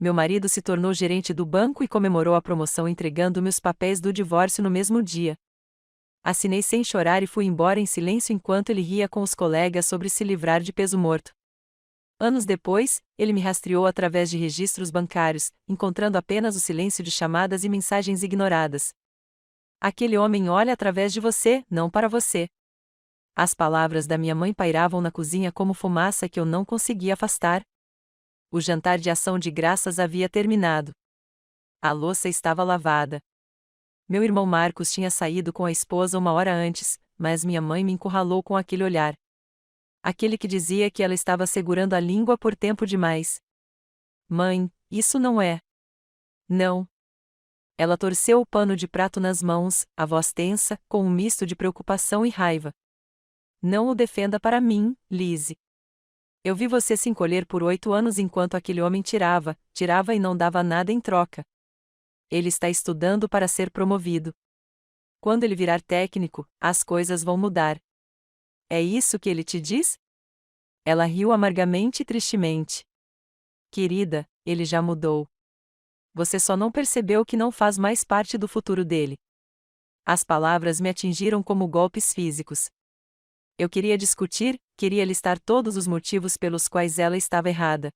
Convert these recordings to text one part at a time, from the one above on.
meu marido se tornou gerente do banco e comemorou a promoção entregando-me os papéis do divórcio no mesmo dia. Assinei sem chorar e fui embora em silêncio enquanto ele ria com os colegas sobre se livrar de peso morto. Anos depois, ele me rastreou através de registros bancários, encontrando apenas o silêncio de chamadas e mensagens ignoradas. Aquele homem olha através de você, não para você. As palavras da minha mãe pairavam na cozinha como fumaça que eu não conseguia afastar. O jantar de ação de graças havia terminado. A louça estava lavada. Meu irmão Marcos tinha saído com a esposa uma hora antes, mas minha mãe me encurralou com aquele olhar. Aquele que dizia que ela estava segurando a língua por tempo demais. Mãe, isso não é. Não. Ela torceu o pano de prato nas mãos, a voz tensa, com um misto de preocupação e raiva. Não o defenda para mim, Lizzie. Eu vi você se encolher por 8 anos enquanto aquele homem tirava e não dava nada em troca. Ele está estudando para ser promovido. Quando ele virar técnico, as coisas vão mudar. É isso que ele te diz? Ela riu amargamente e tristemente. Querida, ele já mudou. Você só não percebeu que não faz mais parte do futuro dele. As palavras me atingiram como golpes físicos. Eu queria discutir, queria listar todos os motivos pelos quais ela estava errada.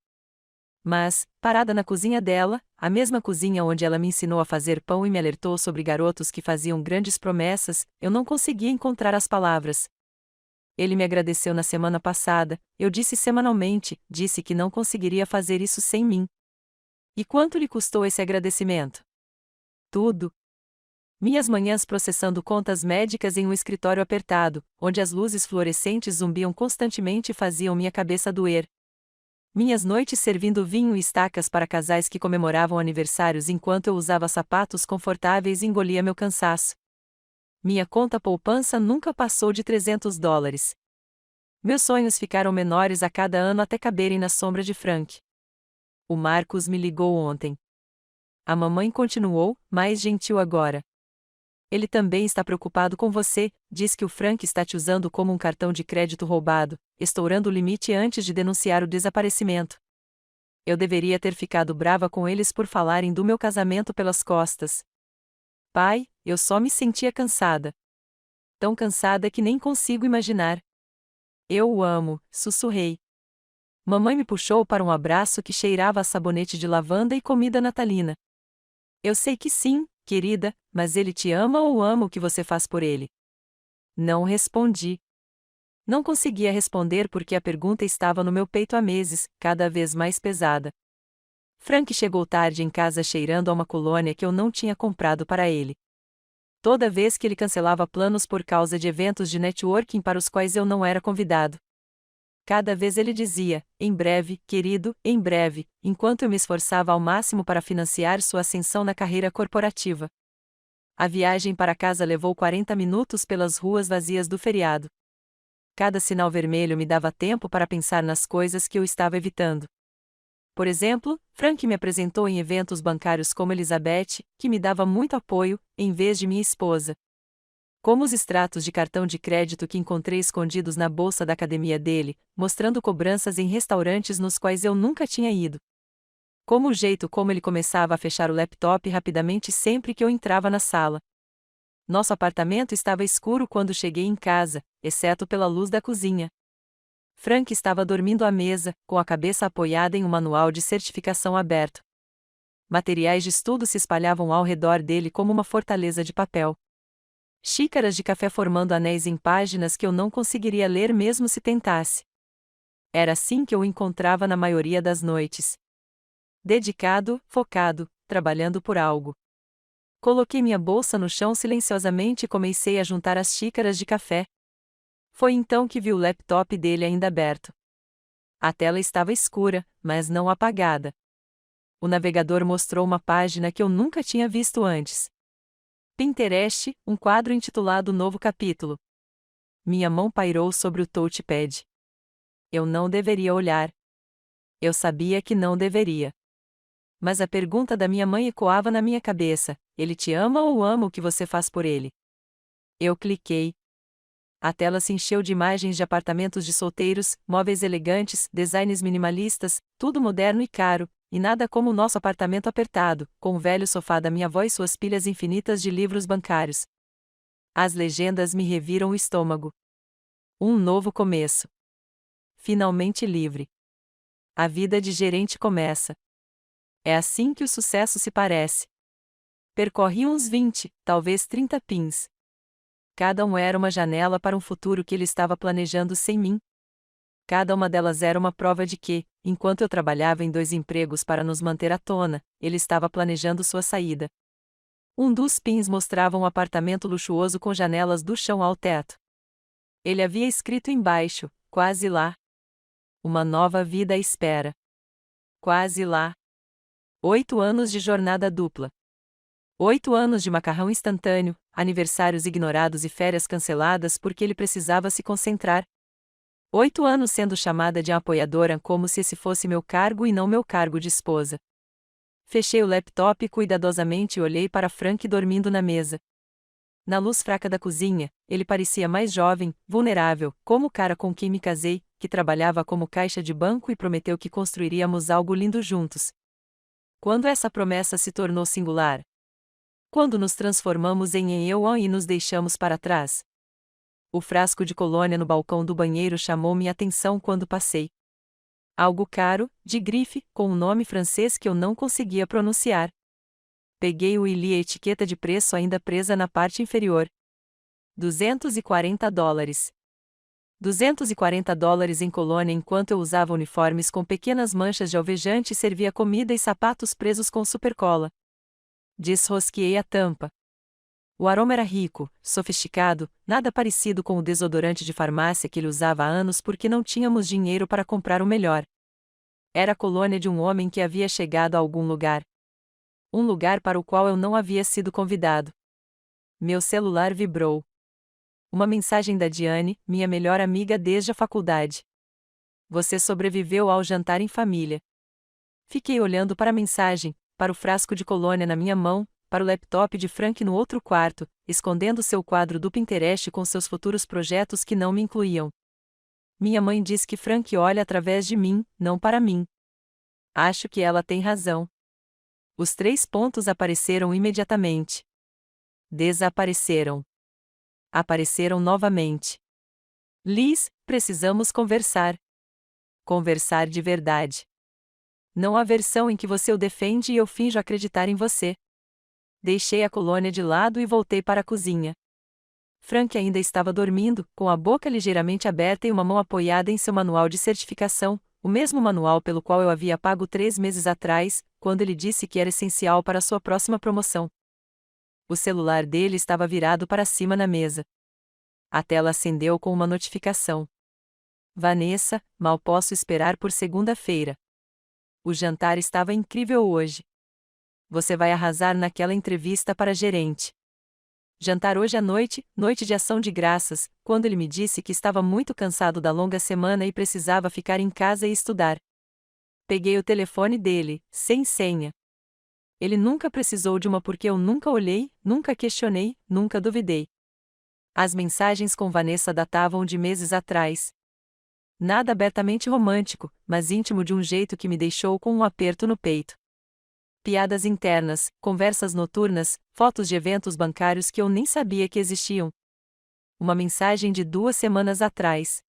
Mas, parada na cozinha dela, a mesma cozinha onde ela me ensinou a fazer pão e me alertou sobre garotos que faziam grandes promessas, eu não conseguia encontrar as palavras. Ele me agradeceu na semana passada, eu disse semanalmente, disse que não conseguiria fazer isso sem mim. E quanto lhe custou esse agradecimento? Tudo. Minhas manhãs processando contas médicas em um escritório apertado, onde as luzes fluorescentes zumbiam constantemente e faziam minha cabeça doer. Minhas noites servindo vinho e estacas para casais que comemoravam aniversários enquanto eu usava sapatos confortáveis e engolia meu cansaço. Minha conta poupança nunca passou de $300. Meus sonhos ficaram menores a cada ano até caberem na sombra de Frank. O Marcos me ligou ontem. A mamãe continuou, mais gentil agora. Ele também está preocupado com você, diz que o Frank está te usando como um cartão de crédito roubado, estourando o limite antes de denunciar o desaparecimento. Eu deveria ter ficado brava com eles por falarem do meu casamento pelas costas. Pai, eu só me sentia cansada. Tão cansada que nem consigo imaginar. Eu o amo, sussurrei. Mamãe me puxou para um abraço que cheirava a sabonete de lavanda e comida natalina. Eu sei que sim, querida, mas ele te ama ou ama o que você faz por ele? Não respondi. Não conseguia responder porque a pergunta estava no meu peito há meses, cada vez mais pesada. Frank chegou tarde em casa cheirando a uma colônia que eu não tinha comprado para ele. Toda vez que ele cancelava planos por causa de eventos de networking para os quais eu não era convidado. Cada vez ele dizia, em breve, querido, em breve, enquanto eu me esforçava ao máximo para financiar sua ascensão na carreira corporativa. A viagem para casa levou 40 minutos pelas ruas vazias do feriado. Cada sinal vermelho me dava tempo para pensar nas coisas que eu estava evitando. Por exemplo, Frank me apresentou em eventos bancários como Elizabeth, que me dava muito apoio, em vez de minha esposa. Como os extratos de cartão de crédito que encontrei escondidos na bolsa da academia dele, mostrando cobranças em restaurantes nos quais eu nunca tinha ido. Como o jeito como ele começava a fechar o laptop rapidamente sempre que eu entrava na sala. Nosso apartamento estava escuro quando cheguei em casa, exceto pela luz da cozinha. Frank estava dormindo à mesa, com a cabeça apoiada em um manual de certificação aberto. Materiais de estudo se espalhavam ao redor dele como uma fortaleza de papel. Xícaras de café formando anéis em páginas que eu não conseguiria ler mesmo se tentasse. Era assim que eu o encontrava na maioria das noites. Dedicado, focado, trabalhando por algo. Coloquei minha bolsa no chão silenciosamente e comecei a juntar as xícaras de café. Foi então que vi o laptop dele ainda aberto. A tela estava escura, mas não apagada. O navegador mostrou uma página que eu nunca tinha visto antes. Pinterest, um quadro intitulado Novo Capítulo. Minha mão pairou sobre o touchpad. Eu não deveria olhar. Eu sabia que não deveria. Mas a pergunta da minha mãe ecoava na minha cabeça: ele te ama ou ama o que você faz por ele? Eu cliquei. A tela se encheu de imagens de apartamentos de solteiros, móveis elegantes, designs minimalistas, tudo moderno e caro, E nada como o nosso apartamento apertado, com o velho sofá da minha avó e suas pilhas infinitas de livros bancários. As legendas me reviram o estômago. Um novo começo. Finalmente livre. A vida de gerente começa. É assim que o sucesso se parece. Percorri uns 20, talvez 30 pins. Cada um era uma janela para um futuro que ele estava planejando sem mim. Cada uma delas era uma prova de que, enquanto eu trabalhava em 2 empregos para nos manter à tona, ele estava planejando sua saída. Um dos pins mostrava um apartamento luxuoso com janelas do chão ao teto. Ele havia escrito embaixo, quase lá. Uma nova vida à espera. Quase lá. 8 anos de jornada dupla. 8 anos de macarrão instantâneo, aniversários ignorados e férias canceladas porque ele precisava se concentrar. 8 anos sendo chamada de apoiadora como se esse fosse meu cargo e não meu cargo de esposa. Fechei o laptop cuidadosamente e olhei para Frank dormindo na mesa. Na luz fraca da cozinha, ele parecia mais jovem, vulnerável, como o cara com quem me casei, que trabalhava como caixa de banco e prometeu que construiríamos algo lindo juntos. Quando essa promessa se tornou singular? Quando nos transformamos em eu e nos deixamos para trás? O frasco de colônia no balcão do banheiro chamou minha atenção quando passei. Algo caro, de grife, com um nome francês que eu não conseguia pronunciar. Peguei-o e li a etiqueta de preço ainda presa na parte inferior. $240. $240 em colônia enquanto eu usava uniformes com pequenas manchas de alvejante e servia comida e sapatos presos com supercola. Desrosqueei a tampa. O aroma era rico, sofisticado, nada parecido com o desodorante de farmácia que ele usava há anos porque não tínhamos dinheiro para comprar o melhor. Era a colônia de um homem que havia chegado a algum lugar. Um lugar para o qual eu não havia sido convidado. Meu celular vibrou. Uma mensagem da Diane, minha melhor amiga desde a faculdade. Você sobreviveu ao jantar em família. Fiquei olhando para a mensagem, para o frasco de colônia na minha mão, para o laptop de Frank no outro quarto, escondendo seu quadro do Pinterest com seus futuros projetos que não me incluíam. Minha mãe diz que Frank olha através de mim, não para mim. Acho que ela tem razão. Os 3 pontos apareceram imediatamente. Desapareceram. Apareceram novamente. Liz, precisamos conversar. Conversar de verdade. Não a versão em que você o defende e eu finjo acreditar em você. Deixei a colônia de lado e voltei para a cozinha. Frank ainda estava dormindo, com a boca ligeiramente aberta e uma mão apoiada em seu manual de certificação, o mesmo manual pelo qual eu havia pago 3 meses atrás, quando ele disse que era essencial para sua próxima promoção. O celular dele estava virado para cima na mesa. A tela acendeu com uma notificação. Vanessa, mal posso esperar por segunda-feira. O jantar estava incrível hoje. Você vai arrasar naquela entrevista para gerente. Jantar hoje à noite, noite de ação de graças, quando ele me disse que estava muito cansado da longa semana e precisava ficar em casa e estudar. Peguei o telefone dele, sem senha. Ele nunca precisou de uma porque eu nunca olhei, nunca questionei, nunca duvidei. As mensagens com Vanessa datavam de meses atrás. Nada abertamente romântico, mas íntimo de um jeito que me deixou com um aperto no peito. Piadas internas, conversas noturnas, fotos de eventos bancários que eu nem sabia que existiam. Uma mensagem de 2 semanas atrás.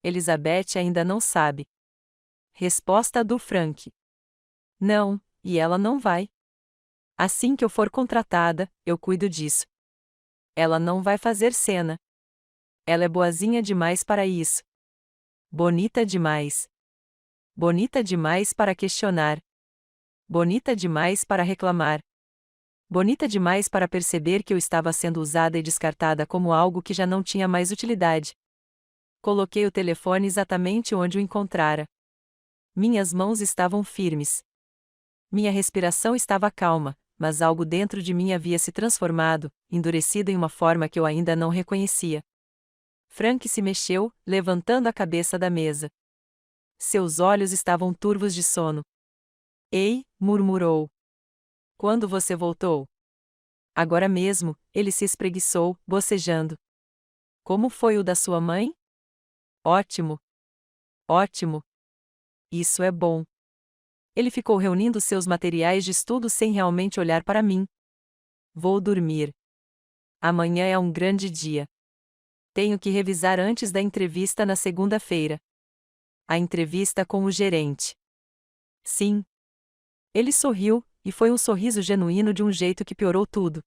Elizabeth ainda não sabe. Resposta do Frank. Não, e ela não vai. Assim que eu for contratada, eu cuido disso. Ela não vai fazer cena. Ela é boazinha demais para isso. Bonita demais. Bonita demais para questionar. Bonita demais para reclamar. Bonita demais para perceber que eu estava sendo usada e descartada como algo que já não tinha mais utilidade. Coloquei o telefone exatamente onde o encontrara. Minhas mãos estavam firmes. Minha respiração estava calma, mas algo dentro de mim havia se transformado, endurecido em uma forma que eu ainda não reconhecia. Frank se mexeu, levantando a cabeça da mesa. Seus olhos estavam turvos de sono. Ei, murmurou. Quando você voltou? Agora mesmo, ele se espreguiçou, bocejando. Como foi o da sua mãe? Ótimo. Ótimo. Isso é bom. Ele ficou reunindo seus materiais de estudo sem realmente olhar para mim. Vou dormir. Amanhã é um grande dia. Tenho que revisar antes da entrevista na segunda-feira. A entrevista com o gerente. Sim. Ele sorriu, e foi um sorriso genuíno de um jeito que piorou tudo.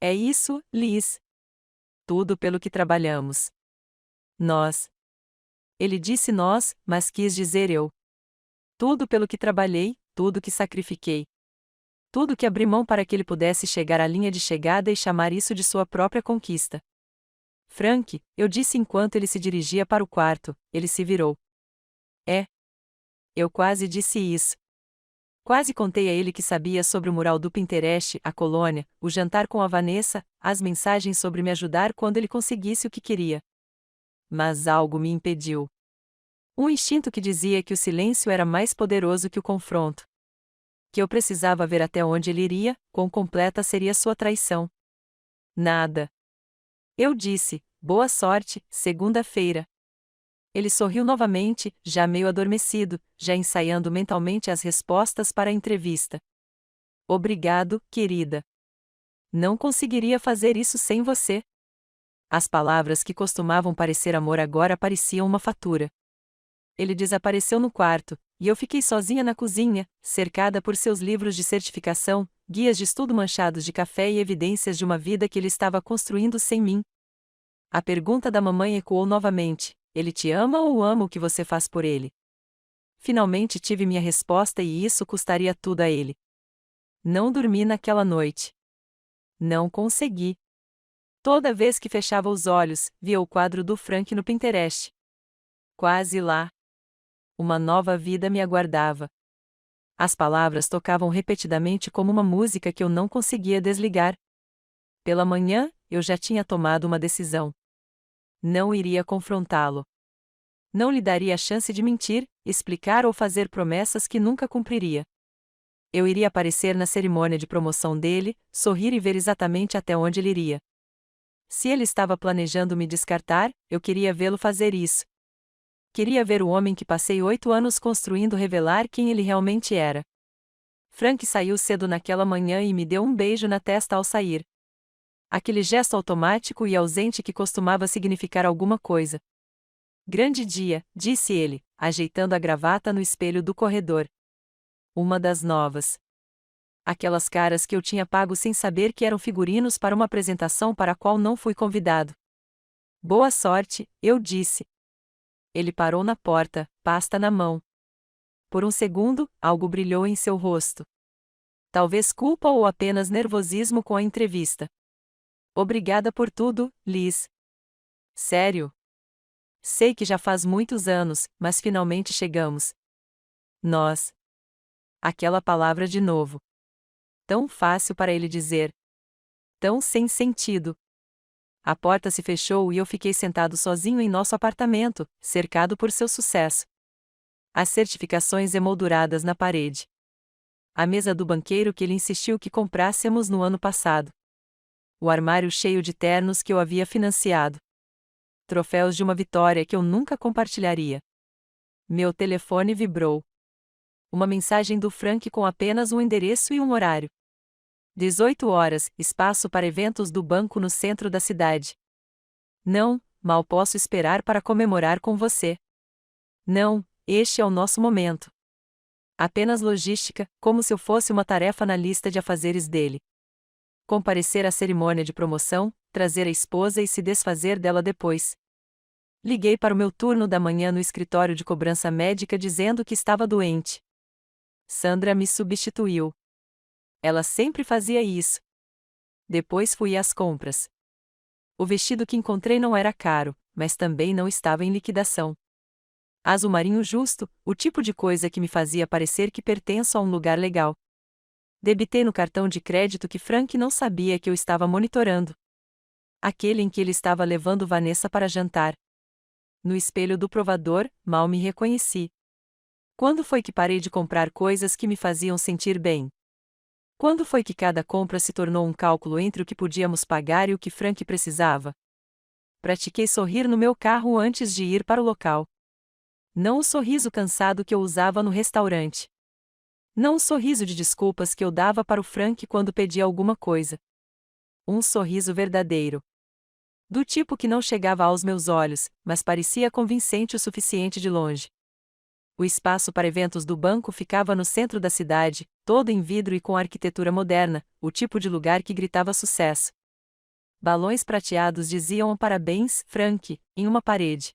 É isso, Liz. Tudo pelo que trabalhamos. Nós. Ele disse nós, mas quis dizer eu. Tudo pelo que trabalhei, tudo que sacrifiquei. Tudo que abri mão para que ele pudesse chegar à linha de chegada e chamar isso de sua própria conquista. Frank, eu disse enquanto ele se dirigia para o quarto, ele se virou. É. Eu quase disse isso. Quase contei a ele que sabia sobre o mural do Pinterest, a colônia, o jantar com a Vanessa, as mensagens sobre me ajudar quando ele conseguisse o que queria. Mas algo me impediu. Um instinto que dizia que o silêncio era mais poderoso que o confronto. Que eu precisava ver até onde ele iria, quão completa seria sua traição. Nada. Eu disse, boa sorte, segunda-feira. Ele sorriu novamente, já meio adormecido, já ensaiando mentalmente as respostas para a entrevista. Obrigado, querida. Não conseguiria fazer isso sem você. As palavras que costumavam parecer amor agora pareciam uma fatura. Ele desapareceu no quarto, e eu fiquei sozinha na cozinha, cercada por seus livros de certificação, guias de estudo manchados de café e evidências de uma vida que ele estava construindo sem mim. A pergunta da mamãe ecoou novamente: ele te ama ou ama o que você faz por ele? Finalmente tive minha resposta e isso custaria tudo a ele. Não dormi naquela noite. Não consegui. Toda vez que fechava os olhos, via o quadro do Frank no Pinterest. Quase lá. Uma nova vida me aguardava. As palavras tocavam repetidamente como uma música que eu não conseguia desligar. Pela manhã, eu já tinha tomado uma decisão. Não iria confrontá-lo. Não lhe daria a chance de mentir, explicar ou fazer promessas que nunca cumpriria. Eu iria aparecer na cerimônia de promoção dele, sorrir e ver exatamente até onde ele iria. Se ele estava planejando me descartar, eu queria vê-lo fazer isso. Queria ver o homem que passei 8 anos construindo revelar quem ele realmente era. Frank saiu cedo naquela manhã e me deu um beijo na testa ao sair. Aquele gesto automático e ausente que costumava significar alguma coisa. Grande dia, disse ele, ajeitando a gravata no espelho do corredor. Uma das novas. Aquelas caras que eu tinha pago sem saber que eram figurinos para uma apresentação para a qual não fui convidado. Boa sorte, eu disse. Ele parou na porta, pasta na mão. Por um segundo, algo brilhou em seu rosto. Talvez culpa ou apenas nervosismo com a entrevista. Obrigada por tudo, Liz. Sério? Sei que já faz muitos anos, mas finalmente chegamos. Nós. Aquela palavra de novo. Tão fácil para ele dizer. Tão sem sentido. A porta se fechou e eu fiquei sentado sozinho em nosso apartamento, cercado por seu sucesso. As certificações emolduradas na parede. A mesa do banqueiro que ele insistiu que comprássemos no ano passado. O armário cheio de ternos que eu havia financiado. Troféus de uma vitória que eu nunca compartilharia. Meu telefone vibrou. Uma mensagem do Frank com apenas um endereço e um horário. 18 horas, espaço para eventos do banco no centro da cidade. Não, mal posso esperar para comemorar com você. Não, este é o nosso momento. Apenas logística, como se eu fosse uma tarefa na lista de afazeres dele. Comparecer à cerimônia de promoção, trazer a esposa e se desfazer dela depois. Liguei para o meu turno da manhã no escritório de cobrança médica dizendo que estava doente. Sandra me substituiu. Ela sempre fazia isso. Depois fui às compras. O vestido que encontrei não era caro, mas também não estava em liquidação. Azul marinho justo, o tipo de coisa que me fazia parecer que pertenço a um lugar legal. Debitei no cartão de crédito que Frank não sabia que eu estava monitorando. Aquele em que ele estava levando Vanessa para jantar. No espelho do provador, mal me reconheci. Quando foi que parei de comprar coisas que me faziam sentir bem? Quando foi que cada compra se tornou um cálculo entre o que podíamos pagar e o que Frank precisava? Pratiquei sorrir no meu carro antes de ir para o local. Não o sorriso cansado que eu usava no restaurante. Não um sorriso de desculpas que eu dava para o Frank quando pedia alguma coisa. Um sorriso verdadeiro. Do tipo que não chegava aos meus olhos, mas parecia convincente o suficiente de longe. O espaço para eventos do banco ficava no centro da cidade, todo em vidro e com arquitetura moderna, o tipo de lugar que gritava sucesso. Balões prateados diziam parabéns, Frank, em uma parede.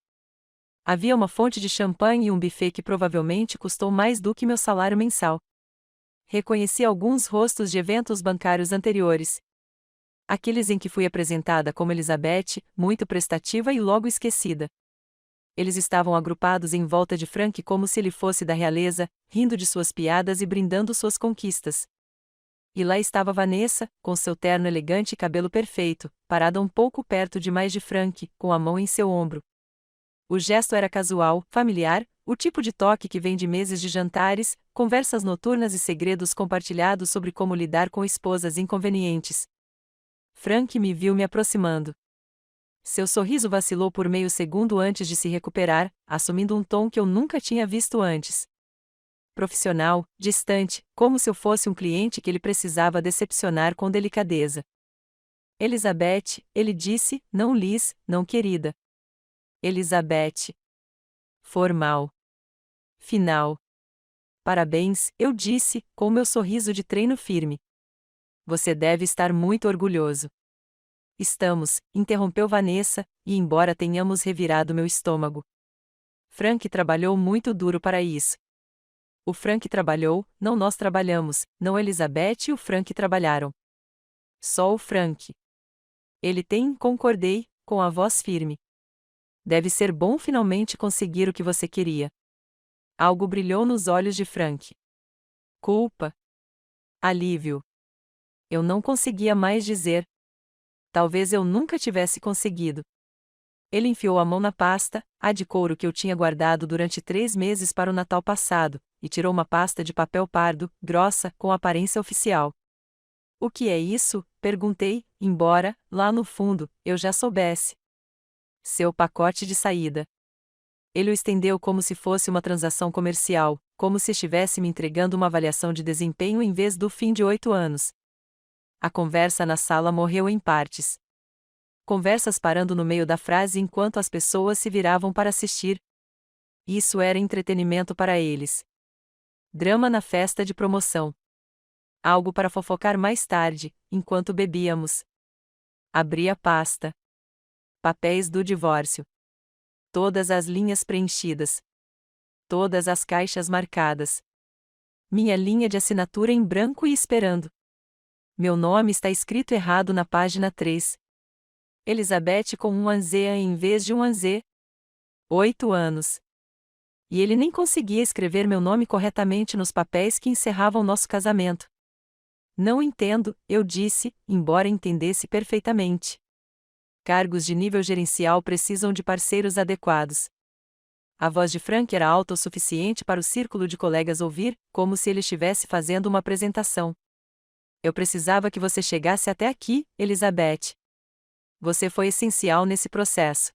Havia uma fonte de champanhe e um buffet que provavelmente custou mais do que meu salário mensal. Reconheci alguns rostos de eventos bancários anteriores. Aqueles em que fui apresentada como Elizabeth, muito prestativa e logo esquecida. Eles estavam agrupados em volta de Frank como se ele fosse da realeza, rindo de suas piadas e brindando suas conquistas. E lá estava Vanessa, com seu terno elegante e cabelo perfeito, parada um pouco perto demais de Frank, com a mão em seu ombro. O gesto era casual, familiar, o tipo de toque que vem de meses de jantares, conversas noturnas e segredos compartilhados sobre como lidar com esposas inconvenientes. Frank me viu me aproximando. Seu sorriso vacilou por meio segundo antes de se recuperar, assumindo um tom que eu nunca tinha visto antes. Profissional, distante, como se eu fosse um cliente que ele precisava decepcionar com delicadeza. Elizabeth, ele disse, não Liz, não querida. Elizabeth. Formal. Final. Parabéns, eu disse, com meu sorriso de treino firme. Você deve estar muito orgulhoso. Estamos, interrompeu Vanessa, e embora tenhamos revirado meu estômago. Frank trabalhou muito duro para isso. O Frank trabalhou, não nós trabalhamos, não Elizabeth e o Frank trabalharam. Só o Frank. Ele tem, concordei, com a voz firme. Deve ser bom finalmente conseguir o que você queria. Algo brilhou nos olhos de Frank. Culpa. Alívio. Eu não conseguia mais dizer. Talvez eu nunca tivesse conseguido. Ele enfiou a mão na pasta, a de couro que eu tinha guardado durante 3 meses para o Natal passado, e tirou uma pasta de papel pardo, grossa, com aparência oficial. O que é isso? Perguntei, embora, lá no fundo, eu já soubesse. Seu pacote de saída. Ele o estendeu como se fosse uma transação comercial, como se estivesse me entregando uma avaliação de desempenho em vez do fim de 8 anos. A conversa na sala morreu em partes. Conversas parando no meio da frase enquanto as pessoas se viravam para assistir. Isso era entretenimento para eles. Drama na festa de promoção. Algo para fofocar mais tarde, enquanto bebíamos. Abri a pasta. Papéis do divórcio. Todas as linhas preenchidas. Todas as caixas marcadas. Minha linha de assinatura em branco e esperando. Meu nome está escrito errado na página 3. Elizabeth com um Z em vez de um Z. 8 anos. E ele nem conseguia escrever meu nome corretamente nos papéis que encerravam nosso casamento. Não entendo, eu disse, embora entendesse perfeitamente. Cargos de nível gerencial precisam de parceiros adequados. A voz de Frank era alta o suficiente para o círculo de colegas ouvir, como se ele estivesse fazendo uma apresentação. Eu precisava que você chegasse até aqui, Elizabeth. Você foi essencial nesse processo.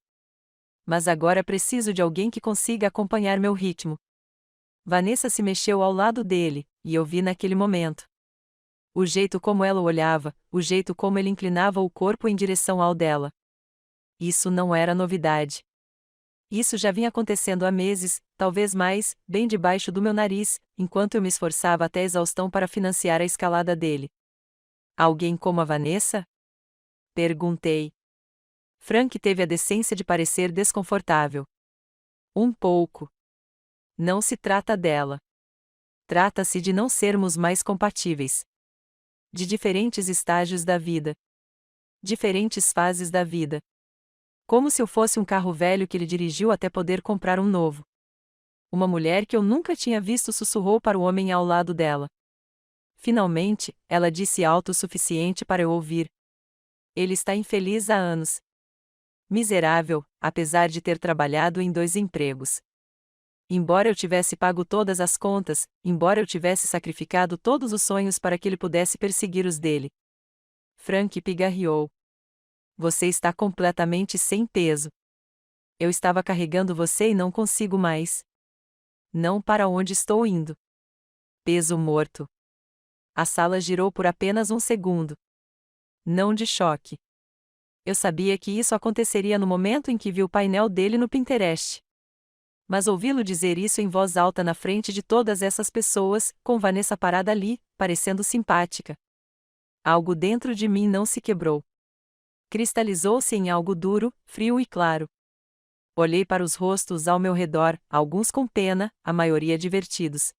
Mas agora preciso de alguém que consiga acompanhar meu ritmo. Vanessa se mexeu ao lado dele, e eu vi naquele momento. O jeito como ela o olhava, o jeito como ele inclinava o corpo em direção ao dela. Isso não era novidade. Isso já vinha acontecendo há meses, talvez mais, bem debaixo do meu nariz, enquanto eu me esforçava até a exaustão para financiar a escalada dele. Alguém como a Vanessa? Perguntei. Frank teve a decência de parecer desconfortável. Um pouco. Não se trata dela. Trata-se de não sermos mais compatíveis. De diferentes estágios da vida. Diferentes fases da vida. Como se eu fosse um carro velho que ele dirigiu até poder comprar um novo. Uma mulher que eu nunca tinha visto sussurrou para o homem ao lado dela. Finalmente, ela disse alto o suficiente para eu ouvir. Ele está infeliz há anos. Miserável, apesar de ter trabalhado em 2 empregos. Embora eu tivesse pago todas as contas, embora eu tivesse sacrificado todos os sonhos para que ele pudesse perseguir os dele. Frank pigarreou. Você está completamente sem peso. Eu estava carregando você e não consigo mais. Não para onde estou indo. Peso morto. A sala girou por apenas um segundo. Não de choque. Eu sabia que isso aconteceria no momento em que vi o painel dele no Pinterest. Mas ouvi-lo dizer isso em voz alta na frente de todas essas pessoas, com Vanessa parada ali, parecendo simpática. Algo dentro de mim não se quebrou. Cristalizou-se em algo duro, frio e claro. Olhei para os rostos ao meu redor, alguns com pena, a maioria divertidos.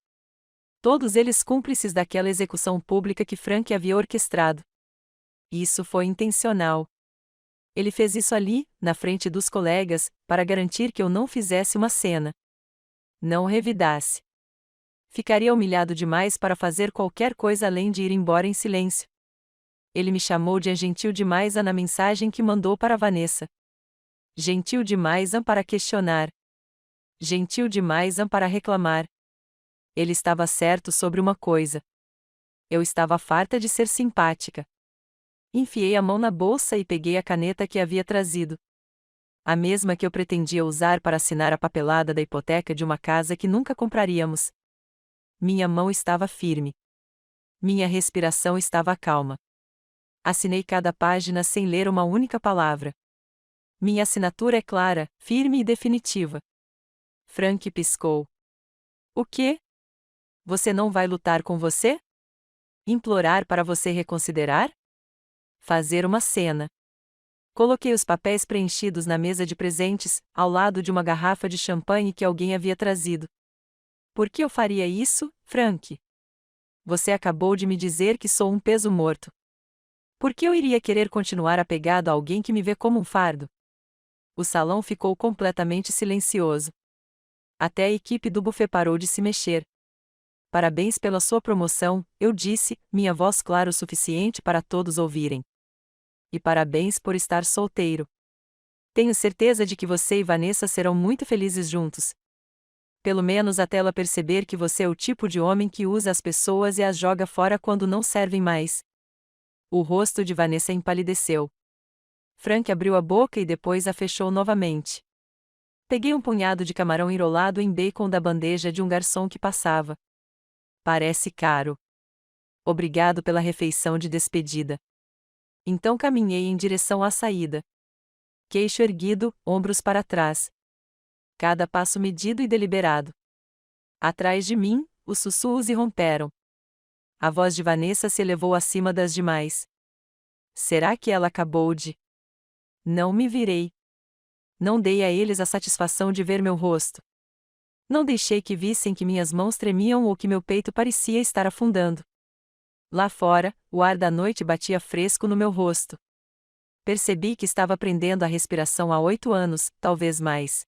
Todos eles cúmplices daquela execução pública que Frank havia orquestrado. Isso foi intencional. Ele fez isso ali, na frente dos colegas, para garantir que eu não fizesse uma cena. Não revidasse. Ficaria humilhado demais para fazer qualquer coisa além de ir embora em silêncio. Ele me chamou de gentil demais na mensagem que mandou para Vanessa. Gentil demais para questionar. Gentil demais para reclamar. Ele estava certo sobre uma coisa. Eu estava farta de ser simpática. Enfiei a mão na bolsa e peguei a caneta que havia trazido. A mesma que eu pretendia usar para assinar a papelada da hipoteca de uma casa que nunca compraríamos. Minha mão estava firme. Minha respiração estava calma. Assinei cada página sem ler uma única palavra. Minha assinatura é clara, firme e definitiva. Frank piscou. O quê? Você não vai lutar com você? Implorar para você reconsiderar? Fazer uma cena. Coloquei os papéis preenchidos na mesa de presentes, ao lado de uma garrafa de champanhe que alguém havia trazido. Por que eu faria isso, Frank? Você acabou de me dizer que sou um peso morto. Por que eu iria querer continuar apegado a alguém que me vê como um fardo? O salão ficou completamente silencioso. Até a equipe do buffet parou de se mexer. Parabéns pela sua promoção, eu disse, minha voz clara o suficiente para todos ouvirem. E parabéns por estar solteiro. Tenho certeza de que você e Vanessa serão muito felizes juntos. Pelo menos até ela perceber que você é o tipo de homem que usa as pessoas e as joga fora quando não servem mais. O rosto de Vanessa empalideceu. Frank abriu a boca e depois a fechou novamente. Peguei um punhado de camarão enrolado em bacon da bandeja de um garçom que passava. Parece caro. Obrigado pela refeição de despedida. Então caminhei em direção à saída. Queixo erguido, ombros para trás. Cada passo medido e deliberado. Atrás de mim, os sussurros irromperam. A voz de Vanessa se elevou acima das demais. Será que ela acabou de... Não me virei. Não dei a eles a satisfação de ver meu rosto. Não deixei que vissem que minhas mãos tremiam ou que meu peito parecia estar afundando. Lá fora, o ar da noite batia fresco no meu rosto. Percebi que estava aprendendo a respiração há 8 anos, talvez mais.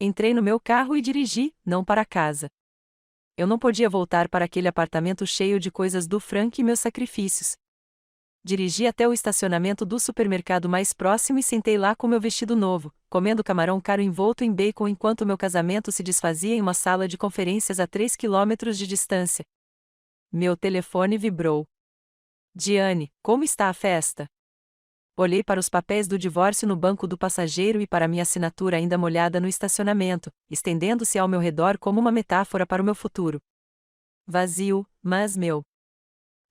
Entrei no meu carro e dirigi, não para casa. Eu não podia voltar para aquele apartamento cheio de coisas do Frank e meus sacrifícios. Dirigi até o estacionamento do supermercado mais próximo e sentei lá com meu vestido novo, comendo camarão caro envolto em bacon enquanto meu casamento se desfazia em uma sala de conferências a 3 quilômetros de distância. Meu telefone vibrou. Diane, como está a festa? Olhei para os papéis do divórcio no banco do passageiro e para minha assinatura ainda molhada no estacionamento, estendendo-se ao meu redor como uma metáfora para o meu futuro. Vazio, mas meu.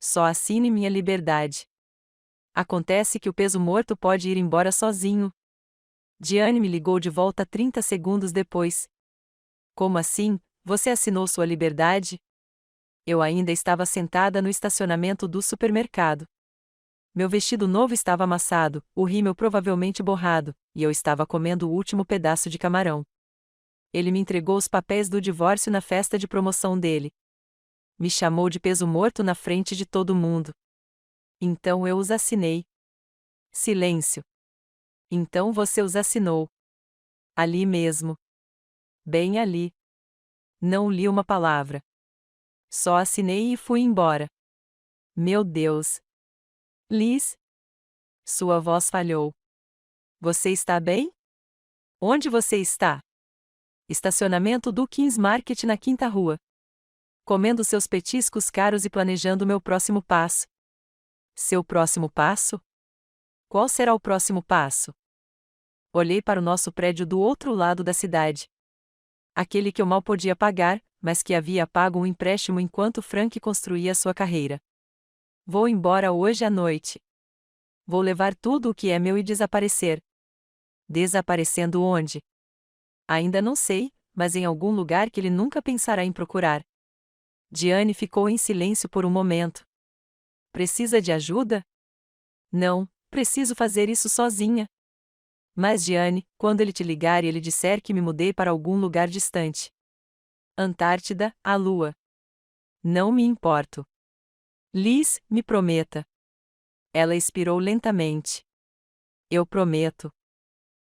Só assine minha liberdade. Acontece que o peso morto pode ir embora sozinho. Diane me ligou de volta 30 segundos depois. Como assim, você assinou sua liberdade? Eu ainda estava sentada no estacionamento do supermercado. Meu vestido novo estava amassado, o rímel provavelmente borrado, e eu estava comendo o último pedaço de camarão. Ele me entregou os papéis do divórcio na festa de promoção dele. Me chamou de peso morto na frente de todo mundo. Então eu os assinei. Silêncio. Então você os assinou. Ali mesmo. Bem ali. Não li uma palavra. Só assinei e fui embora. Meu Deus. Liz? Sua voz falhou. Você está bem? Onde você está? Estacionamento do Kings Market na Quinta Rua. Comendo seus petiscos caros e planejando meu próximo passo. Seu próximo passo? Qual será o próximo passo? Olhei para o nosso prédio do outro lado da cidade. Aquele que eu mal podia pagar, mas que havia pago um empréstimo enquanto Frank construía sua carreira. Vou embora hoje à noite. Vou levar tudo o que é meu e desaparecer. Desaparecendo onde? Ainda não sei, mas em algum lugar que ele nunca pensará em procurar. Diane ficou em silêncio por um momento. Precisa de ajuda? Não, preciso fazer isso sozinha. Mas Diane, quando ele te ligar e ele disser que me mudei para algum lugar distante. Antártida, a Lua. Não me importo. Liz, me prometa. Ela expirou lentamente. Eu prometo.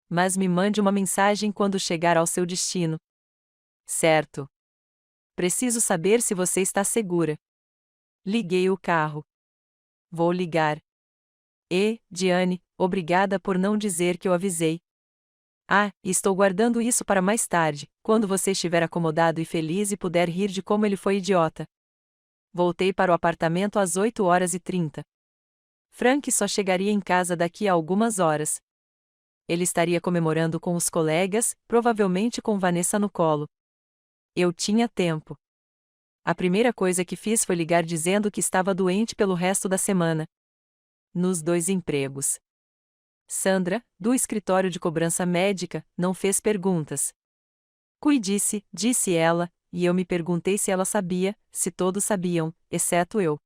Mas me mande uma mensagem quando chegar ao seu destino. Certo. Preciso saber se você está segura. Liguei o carro. Vou ligar. Diane, obrigada por não dizer que eu avisei. Estou guardando isso para mais tarde, quando você estiver acomodado e feliz e puder rir de como ele foi idiota. Voltei para o apartamento às 8h30. Frank só chegaria em casa daqui a algumas horas. Ele estaria comemorando com os colegas, provavelmente com Vanessa no colo. Eu tinha tempo. A primeira coisa que fiz foi ligar dizendo que estava doente pelo resto da semana. Nos 2 empregos. Sandra, do escritório de cobrança médica, não fez perguntas. Cuide-se, disse ela, e eu me perguntei se ela sabia, se todos sabiam, exceto eu.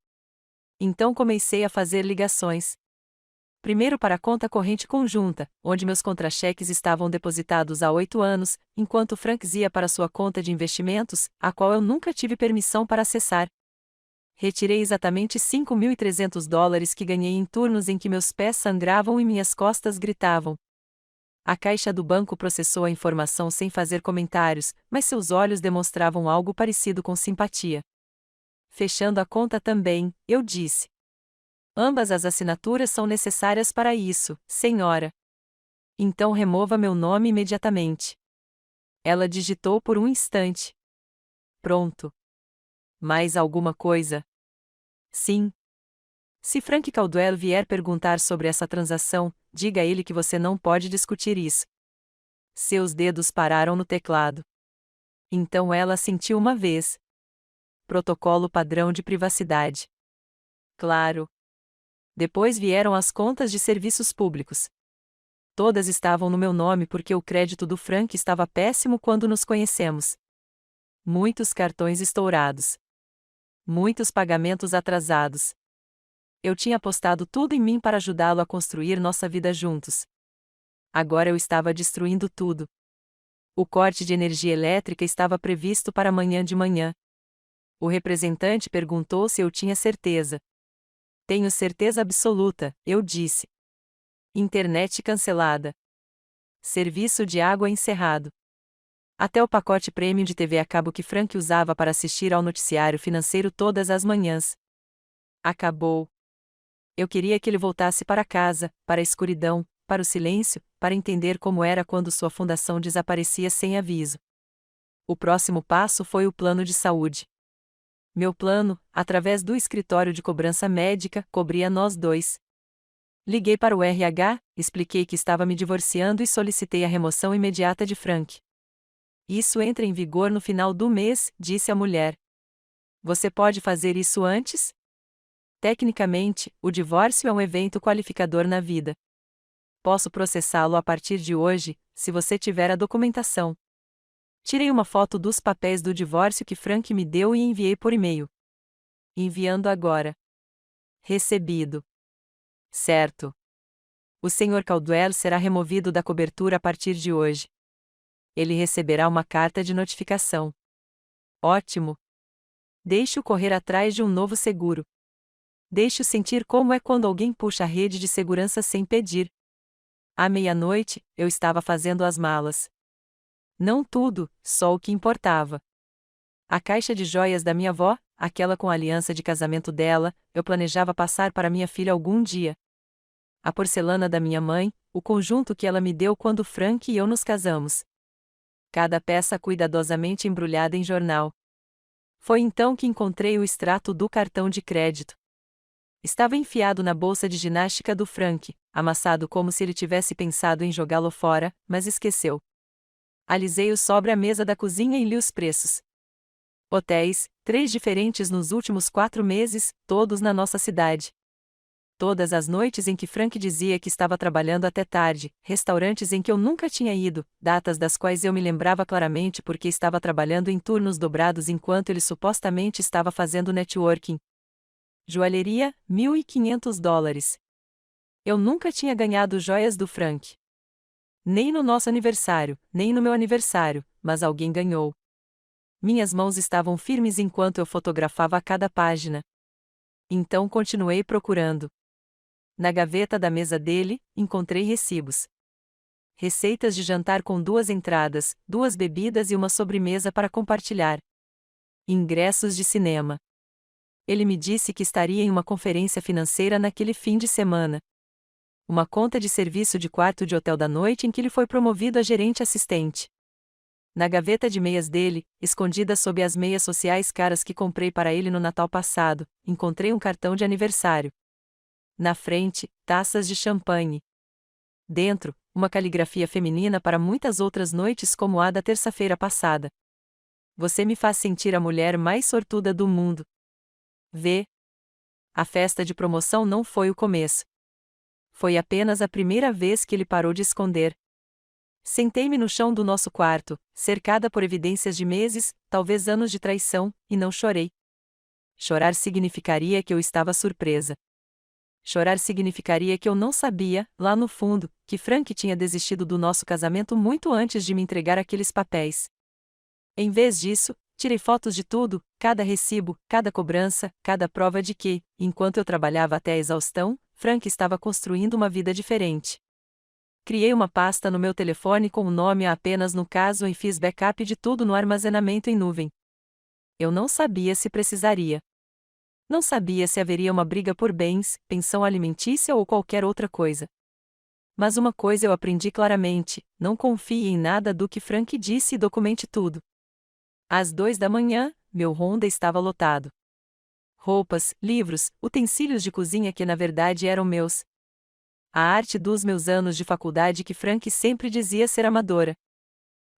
Então comecei a fazer ligações. Primeiro para a conta corrente conjunta, onde meus contra-cheques estavam depositados há 8 anos, enquanto Frank ia para sua conta de investimentos, a qual eu nunca tive permissão para acessar. Retirei exatamente $5.300 que ganhei em turnos em que meus pés sangravam e minhas costas gritavam. A caixa do banco processou a informação sem fazer comentários, mas seus olhos demonstravam algo parecido com simpatia. Fechando a conta também, eu disse. Ambas as assinaturas são necessárias para isso, senhora. Então remova meu nome imediatamente. Ela digitou por um instante. Pronto. Mais alguma coisa? Sim. Se Frank Caldwell vier perguntar sobre essa transação, diga a ele que você não pode discutir isso. Seus dedos pararam no teclado. Então ela assentiu uma vez. Protocolo padrão de privacidade. Claro. Depois vieram as contas de serviços públicos. Todas estavam no meu nome porque o crédito do Frank estava péssimo quando nos conhecemos. Muitos cartões estourados. Muitos pagamentos atrasados. Eu tinha apostado tudo em mim para ajudá-lo a construir nossa vida juntos. Agora eu estava destruindo tudo. O corte de energia elétrica estava previsto para amanhã de manhã. O representante perguntou se eu tinha certeza. Tenho certeza absoluta, eu disse. Internet cancelada. Serviço de água encerrado. Até o pacote premium de TV a cabo que Frank usava para assistir ao noticiário financeiro todas as manhãs. Acabou. Eu queria que ele voltasse para casa, para a escuridão, para o silêncio, para entender como era quando sua fundação desaparecia sem aviso. O próximo passo foi o plano de saúde. Meu plano, através do escritório de cobrança médica, cobria nós dois. Liguei para o RH, expliquei que estava me divorciando e solicitei a remoção imediata de Frank. Isso entra em vigor no final do mês, disse a mulher. Você pode fazer isso antes? Tecnicamente, o divórcio é um evento qualificador na vida. Posso processá-lo a partir de hoje, se você tiver a documentação. Tirei uma foto dos papéis do divórcio que Frank me deu e enviei por e-mail. Enviando agora. Recebido. Certo. O Sr. Caldwell será removido da cobertura a partir de hoje. Ele receberá uma carta de notificação. Ótimo. Deixe-o correr atrás de um novo seguro. Deixe-o sentir como é quando alguém puxa a rede de segurança sem pedir. À meia-noite, eu estava fazendo as malas. Não tudo, só o que importava. A caixa de joias da minha avó, aquela com a aliança de casamento dela, eu planejava passar para minha filha algum dia. A porcelana da minha mãe, o conjunto que ela me deu quando Frank e eu nos casamos. Cada peça cuidadosamente embrulhada em jornal. Foi então que encontrei o extrato do cartão de crédito. Estava enfiado na bolsa de ginástica do Frank, amassado como se ele tivesse pensado em jogá-lo fora, mas esqueceu. Alisei-o sobre a mesa da cozinha e li os preços. Hotéis, 3 diferentes nos últimos 4 meses, todos na nossa cidade. Todas as noites em que Frank dizia que estava trabalhando até tarde, restaurantes em que eu nunca tinha ido, datas das quais eu me lembrava claramente porque estava trabalhando em turnos dobrados enquanto ele supostamente estava fazendo networking. Joalheria, $1.500. Eu nunca tinha ganhado joias do Frank. Nem no nosso aniversário, nem no meu aniversário, mas alguém ganhou. Minhas mãos estavam firmes enquanto eu fotografava a cada página. Então continuei procurando. Na gaveta da mesa dele, encontrei recibos. Receitas de jantar com 2 entradas, 2 bebidas e uma sobremesa para compartilhar. Ingressos de cinema. Ele me disse que estaria em uma conferência financeira naquele fim de semana. Uma conta de serviço de quarto de hotel da noite em que ele foi promovido a gerente assistente. Na gaveta de meias dele, escondida sob as meias sociais caras que comprei para ele no Natal passado, encontrei um cartão de aniversário. Na frente, taças de champanhe. Dentro, uma caligrafia feminina para muitas outras noites como a da terça-feira passada. Você me faz sentir a mulher mais sortuda do mundo. V. A festa de promoção não foi o começo. Foi apenas a primeira vez que ele parou de esconder. Sentei-me no chão do nosso quarto, cercada por evidências de meses, talvez anos de traição, e não chorei. Chorar significaria que eu estava surpresa. Chorar significaria que eu não sabia, lá no fundo, que Frank tinha desistido do nosso casamento muito antes de me entregar aqueles papéis. Em vez disso, tirei fotos de tudo, cada recibo, cada cobrança, cada prova de que, enquanto eu trabalhava até a exaustão, Frank estava construindo uma vida diferente. Criei uma pasta no meu telefone com o nome apenas no caso e fiz backup de tudo no armazenamento em nuvem. Eu não sabia se precisaria. Não sabia se haveria uma briga por bens, pensão alimentícia ou qualquer outra coisa. Mas uma coisa eu aprendi claramente: não confie em nada do que Frank disse e documente tudo. Às 2 da manhã, meu Honda estava lotado. Roupas, livros, utensílios de cozinha que na verdade eram meus. A arte dos meus anos de faculdade que Frank sempre dizia ser amadora.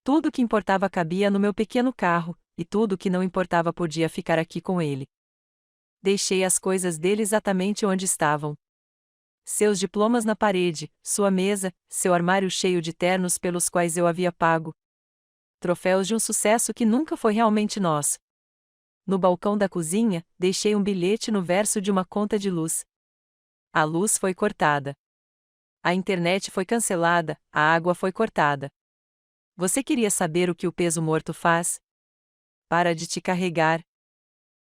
Tudo que importava cabia no meu pequeno carro, e tudo que não importava podia ficar aqui com ele. Deixei as coisas dele exatamente onde estavam. Seus diplomas na parede, sua mesa, seu armário cheio de ternos pelos quais eu havia pago. Troféus de um sucesso que nunca foi realmente nosso. No balcão da cozinha, deixei um bilhete no verso de uma conta de luz. A luz foi cortada. A internet foi cancelada, a água foi cortada. Você queria saber o que o peso morto faz? Para de te carregar.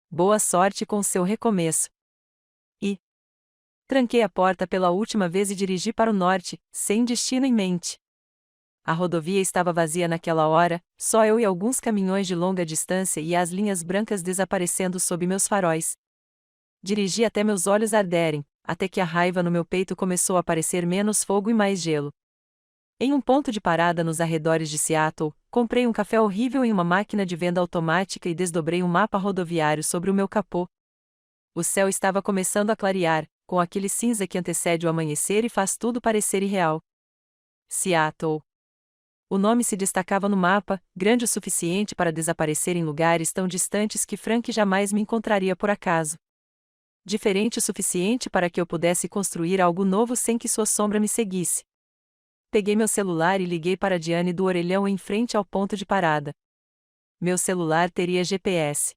Boa sorte com seu recomeço. E tranquei a porta pela última vez e dirigi para o norte, sem destino em mente. A rodovia estava vazia naquela hora, só eu e alguns caminhões de longa distância e as linhas brancas desaparecendo sob meus faróis. Dirigi até meus olhos arderem, até que a raiva no meu peito começou a parecer menos fogo e mais gelo. Em um ponto de parada nos arredores de Seattle, comprei um café horrível em uma máquina de venda automática e desdobrei um mapa rodoviário sobre o meu capô. O céu estava começando a clarear, com aquele cinza que antecede o amanhecer e faz tudo parecer irreal. Seattle. O nome se destacava no mapa, grande o suficiente para desaparecer em lugares tão distantes que Frank jamais me encontraria por acaso. Diferente o suficiente para que eu pudesse construir algo novo sem que sua sombra me seguisse. Peguei meu celular e liguei para Diane do orelhão em frente ao ponto de parada. Meu celular teria GPS.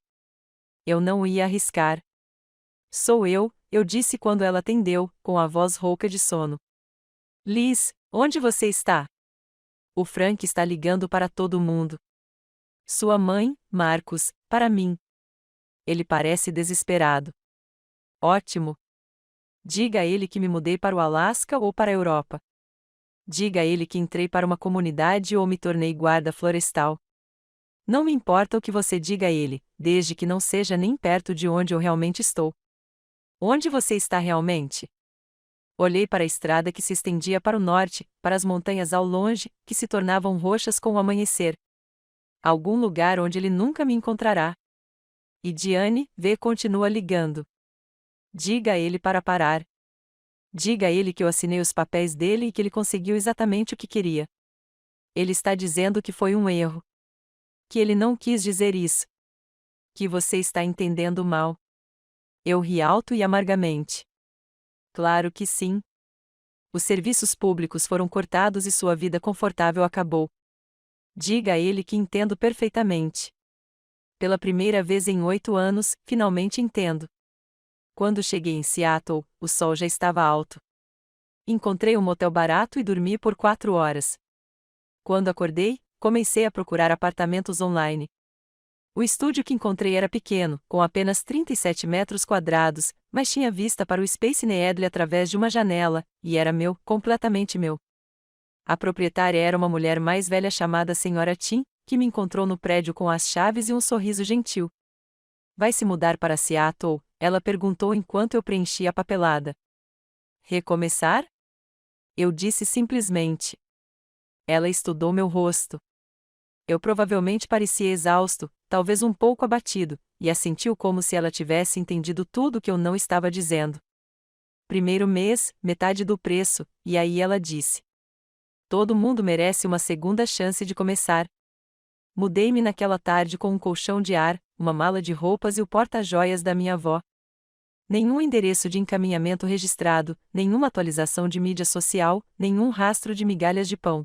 Eu não ia arriscar. Sou eu disse quando ela atendeu, com a voz rouca de sono. Liz, onde você está? O Frank está ligando para todo mundo. Sua mãe, Marcos, para mim. Ele parece desesperado. Ótimo. Diga a ele que me mudei para o Alasca ou para a Europa. Diga a ele que entrei para uma comunidade ou me tornei guarda florestal. Não me importa o que você diga a ele, desde que não seja nem perto de onde eu realmente estou. Onde você está realmente? Olhei para a estrada que se estendia para o norte, para as montanhas ao longe, que se tornavam roxas com o amanhecer. Algum lugar onde ele nunca me encontrará. E Diane, continua ligando. Diga a ele para parar. Diga a ele que eu assinei os papéis dele e que ele conseguiu exatamente o que queria. Ele está dizendo que foi um erro. Que ele não quis dizer isso. Que você está entendendo mal. Eu ri alto e amargamente. Claro que sim. Os serviços públicos foram cortados e sua vida confortável acabou. Diga a ele que entendo perfeitamente. Pela primeira vez em 8 anos, finalmente entendo. Quando cheguei em Seattle, o sol já estava alto. Encontrei um motel barato e dormi por 4 horas. Quando acordei, comecei a procurar apartamentos online. O estúdio que encontrei era pequeno, com apenas 37 metros quadrados, mas tinha vista para o Space Needle através de uma janela, e era meu, completamente meu. A proprietária era uma mulher mais velha chamada Senhora Tim, que me encontrou no prédio com as chaves e um sorriso gentil. Vai se mudar para Seattle? Ela perguntou enquanto eu preenchia a papelada. Recomeçar? Eu disse simplesmente. Ela estudou meu rosto. Eu provavelmente parecia exausto, talvez um pouco abatido, e assentiu como se ela tivesse entendido tudo o que eu não estava dizendo. Primeiro mês, metade do preço, e aí ela disse. Todo mundo merece uma segunda chance de começar. Mudei-me naquela tarde com um colchão de ar, uma mala de roupas e o porta-joias da minha avó. Nenhum endereço de encaminhamento registrado, nenhuma atualização de mídia social, nenhum rastro de migalhas de pão.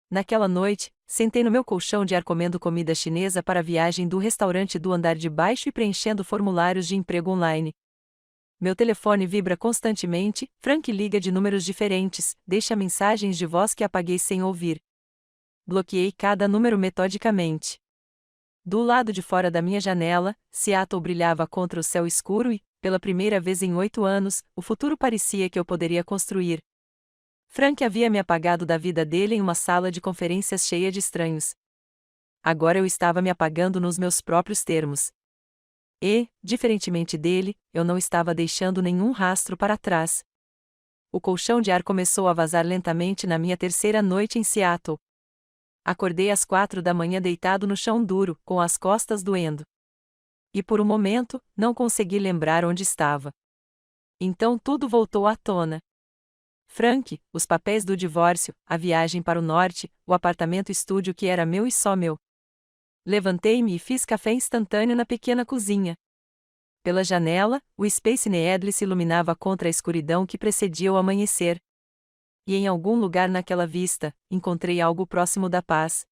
Naquela noite, sentei no meu colchão de ar comendo comida chinesa para a viagem do restaurante do andar de baixo e preenchendo formulários de emprego online. Meu telefone vibra constantemente, Frank liga de números diferentes, deixa mensagens de voz que apaguei sem ouvir. Bloqueei cada número metodicamente. Do lado de fora da minha janela, Seattle brilhava contra o céu escuro e, pela primeira vez em 8 anos, o futuro parecia que eu poderia construir. Frank havia me apagado da vida dele em uma sala de conferências cheia de estranhos. Agora eu estava me apagando nos meus próprios termos. E, diferentemente dele, eu não estava deixando nenhum rastro para trás. O colchão de ar começou a vazar lentamente na minha terceira noite em Seattle. Acordei às 4 da manhã deitado no chão duro, com as costas doendo. E por um momento, não consegui lembrar onde estava. Então tudo voltou à tona. Frank, os papéis do divórcio, a viagem para o norte, o apartamento estúdio que era meu e só meu. Levantei-me e fiz café instantâneo na pequena cozinha. Pela janela, o Space Needle se iluminava contra a escuridão que precedia o amanhecer. E em algum lugar naquela vista, encontrei algo próximo da paz.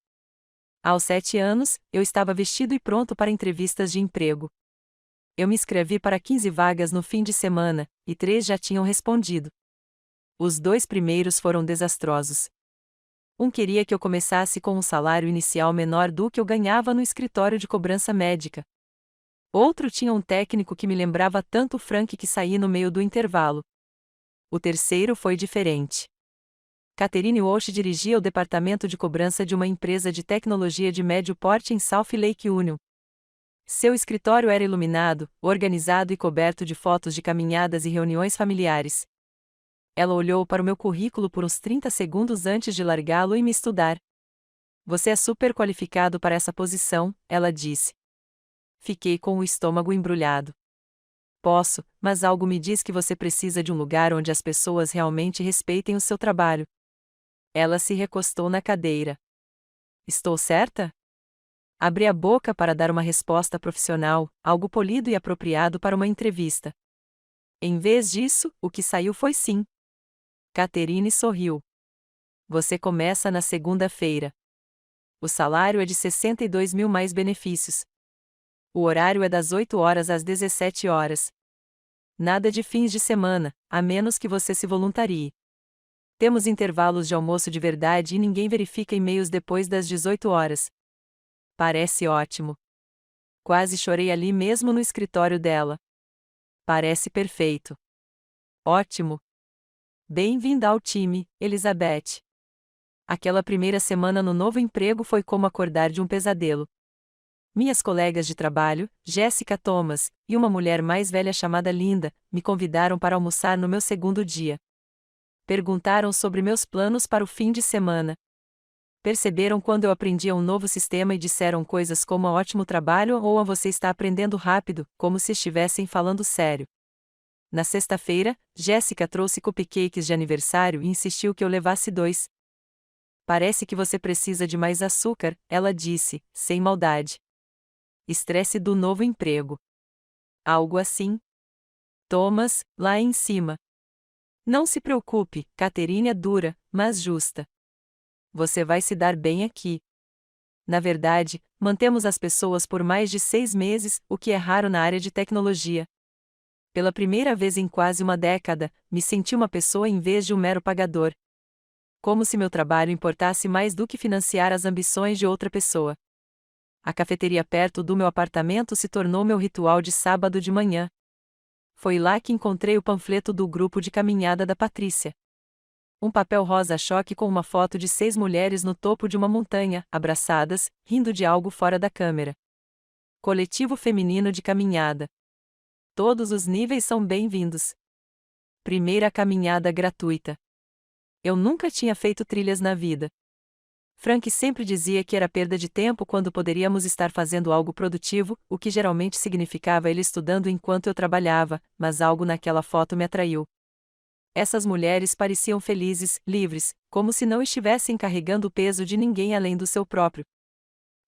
Aos 7 anos, eu estava vestido e pronto para entrevistas de emprego. Eu me inscrevi para 15 vagas no fim de semana, e 3 já tinham respondido. Os 2 primeiros foram desastrosos. Um queria que eu começasse com um salário inicial menor do que eu ganhava no escritório de cobrança médica. Outro tinha um técnico que me lembrava tanto o Frank que saí no meio do intervalo. O terceiro foi diferente. Catherine Walsh dirigia o departamento de cobrança de uma empresa de tecnologia de médio porte em South Lake Union. Seu escritório era iluminado, organizado e coberto de fotos de caminhadas e reuniões familiares. Ela olhou para o meu currículo por uns 30 segundos antes de largá-lo e me estudar. Você é super qualificado para essa posição, ela disse. Fiquei com o estômago embrulhado. Posso, mas algo me diz que você precisa de um lugar onde as pessoas realmente respeitem o seu trabalho. Ela se recostou na cadeira. Estou certa? Abri a boca para dar uma resposta profissional, algo polido e apropriado para uma entrevista. Em vez disso, o que saiu foi sim. Catherine sorriu. Você começa na segunda-feira. O salário é de 62 mil mais benefícios. O horário é das 8 horas às 17 horas. Nada de fins de semana, a menos que você se voluntarie. Temos intervalos de almoço de verdade e ninguém verifica e-mails depois das 18 horas. Parece ótimo. Quase chorei ali mesmo no escritório dela. Parece perfeito. Ótimo. Bem-vinda ao time, Elizabeth. Aquela primeira semana no novo emprego foi como acordar de um pesadelo. Minhas colegas de trabalho, Jessica Thomas, e uma mulher mais velha chamada Linda, me convidaram para almoçar no meu segundo dia. Perguntaram sobre meus planos para o fim de semana. Perceberam quando eu aprendia um novo sistema e disseram coisas como ótimo trabalho ou você está aprendendo rápido, como se estivessem falando sério. Na sexta-feira, Jessica trouxe cupcakes de aniversário e insistiu que eu levasse 2. Parece que você precisa de mais açúcar, ela disse, sem maldade. Estresse do novo emprego. Algo assim. Thomas, lá em cima. Não se preocupe, Catherine é dura, mas justa. Você vai se dar bem aqui. Na verdade, mantemos as pessoas por mais de 6 meses, o que é raro na área de tecnologia. Pela primeira vez em quase uma década, me senti uma pessoa em vez de um mero pagador. Como se meu trabalho importasse mais do que financiar as ambições de outra pessoa. A cafeteria perto do meu apartamento se tornou meu ritual de sábado de manhã. Foi lá que encontrei o panfleto do grupo de caminhada da Patrícia. Um papel rosa-choque com uma foto de 6 mulheres no topo de uma montanha, abraçadas, rindo de algo fora da câmera. Coletivo feminino de caminhada. Todos os níveis são bem-vindos. Primeira caminhada gratuita. Eu nunca tinha feito trilhas na vida. Frank sempre dizia que era perda de tempo quando poderíamos estar fazendo algo produtivo, o que geralmente significava ele estudando enquanto eu trabalhava, mas algo naquela foto me atraiu. Essas mulheres pareciam felizes, livres, como se não estivessem carregando o peso de ninguém além do seu próprio.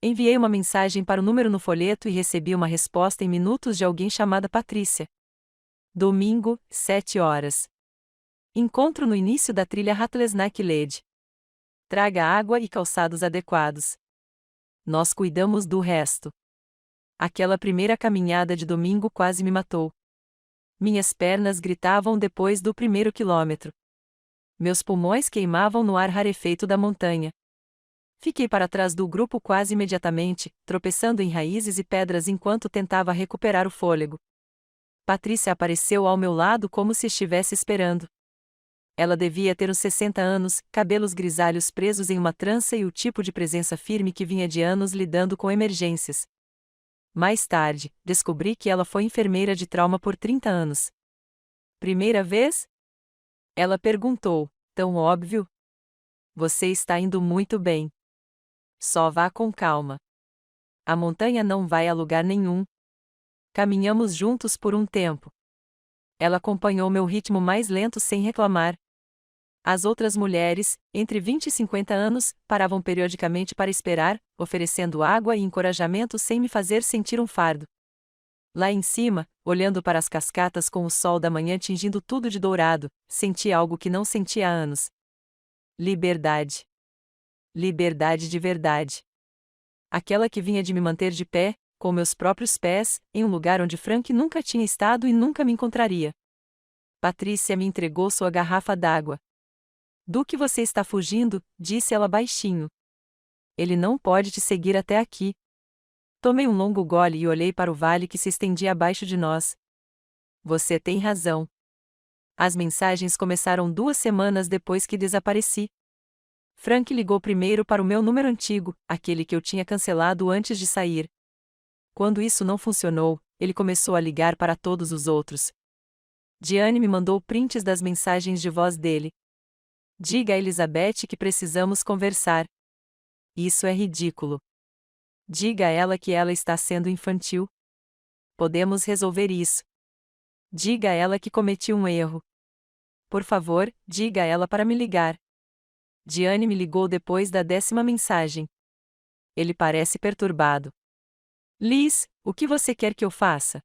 Enviei uma mensagem para o número no folheto e recebi uma resposta em minutos de alguém chamada Patrícia. Domingo, 7 horas. Encontro no início da trilha Rattlesnake Led. Traga água e calçados adequados. Nós cuidamos do resto. Aquela primeira caminhada de domingo quase me matou. Minhas pernas gritavam depois do primeiro quilômetro. Meus pulmões queimavam no ar rarefeito da montanha. Fiquei para trás do grupo quase imediatamente, tropeçando em raízes e pedras enquanto tentava recuperar o fôlego. Patrícia apareceu ao meu lado como se estivesse esperando. Ela devia ter uns 60 anos, cabelos grisalhos presos em uma trança e o tipo de presença firme que vinha de anos lidando com emergências. Mais tarde, descobri que ela foi enfermeira de trauma por 30 anos. Primeira vez? Ela perguntou, tão óbvio. Você está indo muito bem. Só vá com calma. A montanha não vai a lugar nenhum. Caminhamos juntos por um tempo. Ela acompanhou meu ritmo mais lento sem reclamar. As outras mulheres, entre 20 e 50 anos, paravam periodicamente para esperar, oferecendo água e encorajamento sem me fazer sentir um fardo. Lá em cima, olhando para as cascatas com o sol da manhã tingindo tudo de dourado, senti algo que não sentia há anos. Liberdade. Liberdade de verdade. Aquela que vinha de me manter de pé, com meus próprios pés, em um lugar onde Frank nunca tinha estado e nunca me encontraria. Patrícia me entregou sua garrafa d'água. Do que você está fugindo? Disse ela baixinho. Ele não pode te seguir até aqui. Tomei um longo gole e olhei para o vale que se estendia abaixo de nós. Você tem razão. As mensagens começaram 2 semanas depois que desapareci. Frank ligou primeiro para o meu número antigo, aquele que eu tinha cancelado antes de sair. Quando isso não funcionou, ele começou a ligar para todos os outros. Diane me mandou prints das mensagens de voz dele. Diga a Elizabeth que precisamos conversar. Isso é ridículo. Diga a ela que ela está sendo infantil. Podemos resolver isso. Diga a ela que cometi um erro. Por favor, diga a ela para me ligar. Diane me ligou depois da 10ª mensagem. Ele parece perturbado. Liz, o que você quer que eu faça?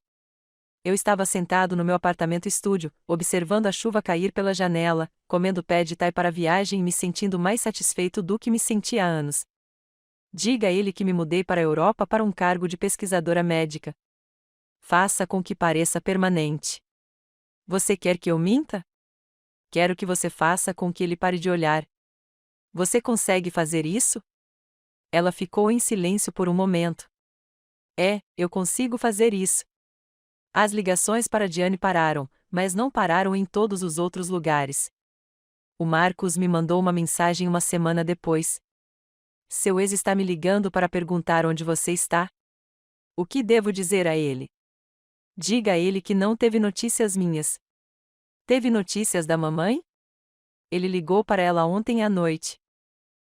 Eu estava sentado no meu apartamento estúdio, observando a chuva cair pela janela, comendo pad thai para a viagem e me sentindo mais satisfeito do que me sentia há anos. Diga a ele que me mudei para a Europa para um cargo de pesquisadora médica. Faça com que pareça permanente. Você quer que eu minta? Quero que você faça com que ele pare de olhar. Você consegue fazer isso? Ela ficou em silêncio por um momento. Eu consigo fazer isso. As ligações para Diane pararam, mas não pararam em todos os outros lugares. O Marcos me mandou uma mensagem uma semana depois. Seu ex está me ligando para perguntar onde você está? O que devo dizer a ele? Diga a ele que não teve notícias minhas. Teve notícias da mamãe? Ele ligou para ela ontem à noite.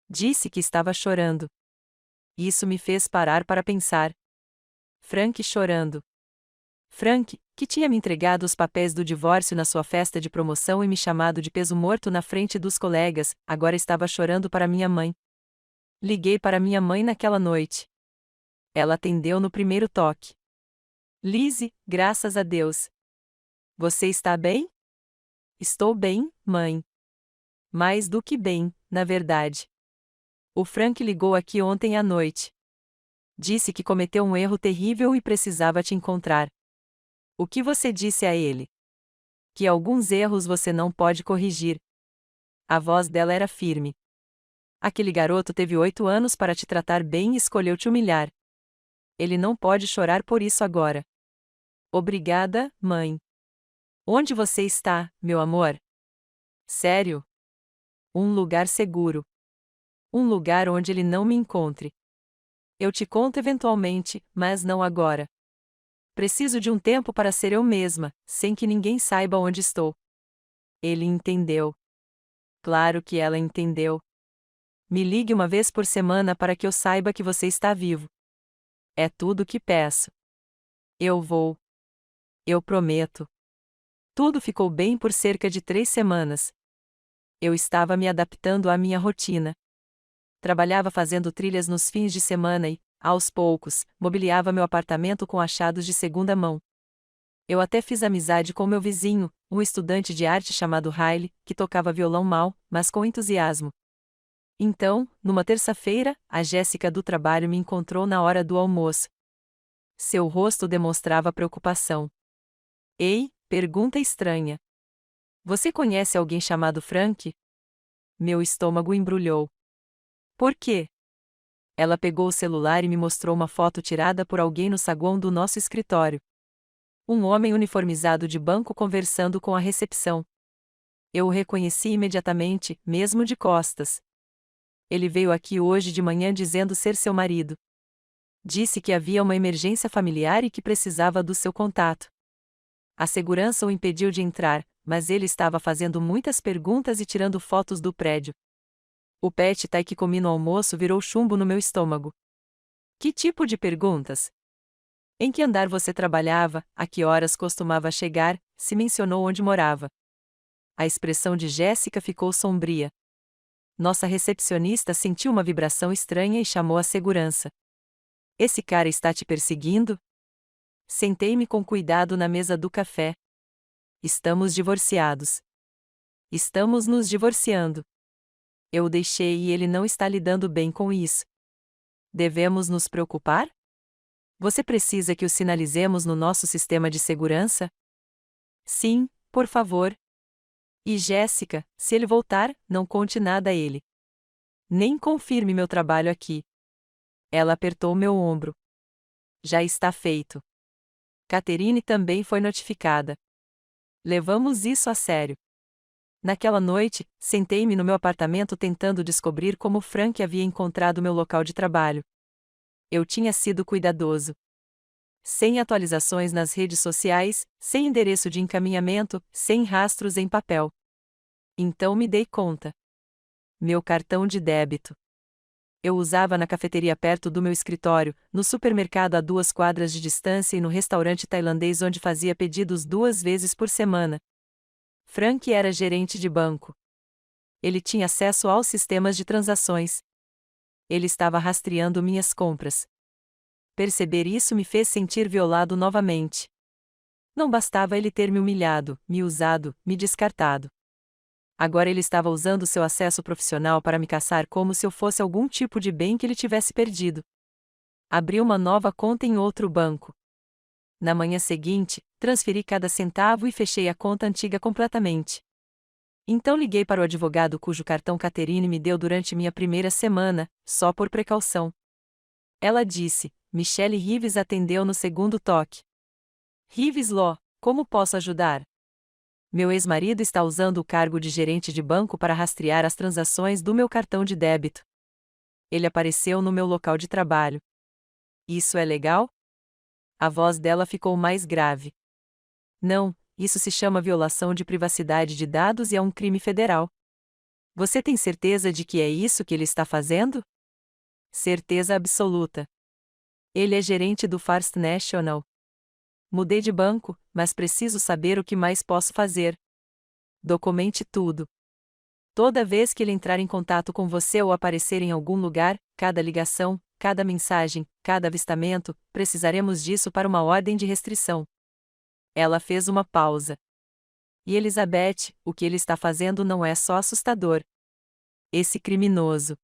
Disse que estava chorando. Isso me fez parar para pensar. Frank chorando. Frank, que tinha me entregado os papéis do divórcio na sua festa de promoção e me chamado de peso morto na frente dos colegas, agora estava chorando para minha mãe. Liguei para minha mãe naquela noite. Ela atendeu no primeiro toque. Lizzie, graças a Deus. Você está bem? Estou bem, mãe. Mais do que bem, na verdade. O Frank ligou aqui ontem à noite. Disse que cometeu um erro terrível e precisava te encontrar. O que você disse a ele? Que alguns erros você não pode corrigir. A voz dela era firme. Aquele garoto teve 8 anos para te tratar bem e escolheu te humilhar. Ele não pode chorar por isso agora. Obrigada, mãe. Onde você está, meu amor? Sério? Um lugar seguro. Um lugar onde ele não me encontre. Eu te conto eventualmente, mas não agora. Preciso de um tempo para ser eu mesma, sem que ninguém saiba onde estou. Ele entendeu. Claro que ela entendeu. Me ligue uma vez por semana para que eu saiba que você está vivo. É tudo o que peço. Eu vou. Eu prometo. Tudo ficou bem por cerca de 3 semanas. Eu estava me adaptando à minha rotina. Trabalhava fazendo trilhas nos fins de semana e, aos poucos, mobiliava meu apartamento com achados de segunda mão. Eu até fiz amizade com meu vizinho, um estudante de arte chamado Riley, que tocava violão mal, mas com entusiasmo. Então, numa terça-feira, a Jéssica do trabalho me encontrou na hora do almoço. Seu rosto demonstrava preocupação. Ei, pergunta estranha. Você conhece alguém chamado Frank? Meu estômago embrulhou. Por quê? Ela pegou o celular e me mostrou uma foto tirada por alguém no saguão do nosso escritório. Um homem uniformizado de banco conversando com a recepção. Eu o reconheci imediatamente, mesmo de costas. Ele veio aqui hoje de manhã dizendo ser seu marido. Disse que havia uma emergência familiar e que precisava do seu contato. A segurança o impediu de entrar, mas ele estava fazendo muitas perguntas e tirando fotos do prédio. O pet thai que comi no almoço virou chumbo no meu estômago. Que tipo de perguntas? Em que andar você trabalhava, a que horas costumava chegar, se mencionou onde morava. A expressão de Jéssica ficou sombria. Nossa recepcionista sentiu uma vibração estranha e chamou a segurança. Esse cara está te perseguindo? Sentei-me com cuidado na mesa do café. Estamos divorciados. Estamos nos divorciando. Eu o deixei e ele não está lidando bem com isso. Devemos nos preocupar? Você precisa que o sinalizemos no nosso sistema de segurança? Sim, por favor. E Jéssica, se ele voltar, não conte nada a ele. Nem confirme meu trabalho aqui. Ela apertou meu ombro. Já está feito. Catherine também foi notificada. Levamos isso a sério. Naquela noite, sentei-me no meu apartamento tentando descobrir como Frank havia encontrado meu local de trabalho. Eu tinha sido cuidadoso. Sem atualizações nas redes sociais, sem endereço de encaminhamento, sem rastros em papel. Então me dei conta. Meu cartão de débito. Eu usava na cafeteria perto do meu escritório, no supermercado a 2 quadras de distância e no restaurante tailandês onde fazia pedidos 2 vezes por semana. Frank era gerente de banco. Ele tinha acesso aos sistemas de transações. Ele estava rastreando minhas compras. Perceber isso me fez sentir violado novamente. Não bastava ele ter me humilhado, me usado, me descartado. Agora ele estava usando seu acesso profissional para me caçar como se eu fosse algum tipo de bem que ele tivesse perdido. Abri uma nova conta em outro banco. Na manhã seguinte, transferi cada centavo e fechei a conta antiga completamente. Então liguei para o advogado cujo cartão Catherine me deu durante minha primeira semana, só por precaução. Ela disse, Michelle Rives atendeu no segundo toque. Rives Law, como posso ajudar? Meu ex-marido está usando o cargo de gerente de banco para rastrear as transações do meu cartão de débito. Ele apareceu no meu local de trabalho. Isso é legal? A voz dela ficou mais grave. Não, isso se chama violação de privacidade de dados e é um crime federal. Você tem certeza de que é isso que ele está fazendo? Certeza absoluta. Ele é gerente do First National. Mudei de banco, mas preciso saber o que mais posso fazer. Documente tudo. Toda vez que ele entrar em contato com você ou aparecer em algum lugar, cada ligação, cada mensagem, cada avistamento, precisaremos disso para uma ordem de restrição. Ela fez uma pausa. E Elizabeth, o que ele está fazendo não é só assustador. Esse criminoso.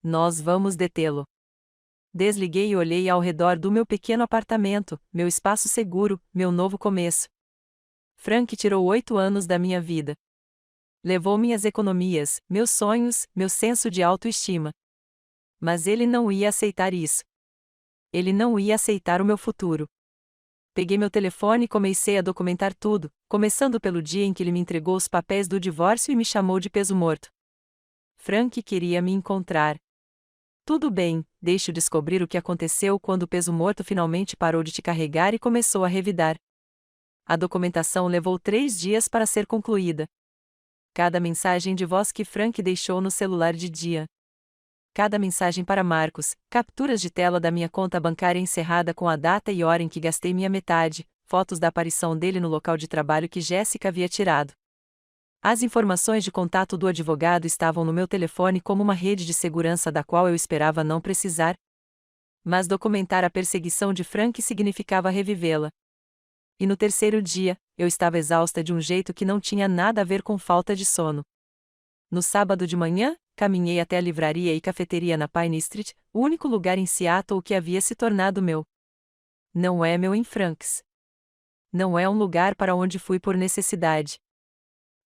Nós vamos detê-lo. Desliguei e olhei ao redor do meu pequeno apartamento, meu espaço seguro, meu novo começo. Frank tirou 8 anos da minha vida. Levou minhas economias, meus sonhos, meu senso de autoestima. Mas ele não ia aceitar isso. Ele não ia aceitar o meu futuro. Peguei meu telefone e comecei a documentar tudo, começando pelo dia em que ele me entregou os papéis do divórcio e me chamou de peso morto. Frank queria me encontrar. Tudo bem, deixe-o descobrir o que aconteceu quando o peso morto finalmente parou de te carregar e começou a revidar. A documentação levou 3 dias para ser concluída. Cada mensagem de voz que Frank deixou no celular de dia. Cada mensagem para Marcos, capturas de tela da minha conta bancária encerrada com a data e hora em que gastei minha metade, fotos da aparição dele no local de trabalho que Jéssica havia tirado. As informações de contato do advogado estavam no meu telefone como uma rede de segurança da qual eu esperava não precisar. Mas documentar a perseguição de Frank significava revivê-la. E no terceiro dia, eu estava exausta de um jeito que não tinha nada a ver com falta de sono. No sábado de manhã, caminhei até a livraria e cafeteria na Pine Street, o único lugar em Seattle que havia se tornado meu. Não é meu em Franks. Não é um lugar para onde fui por necessidade.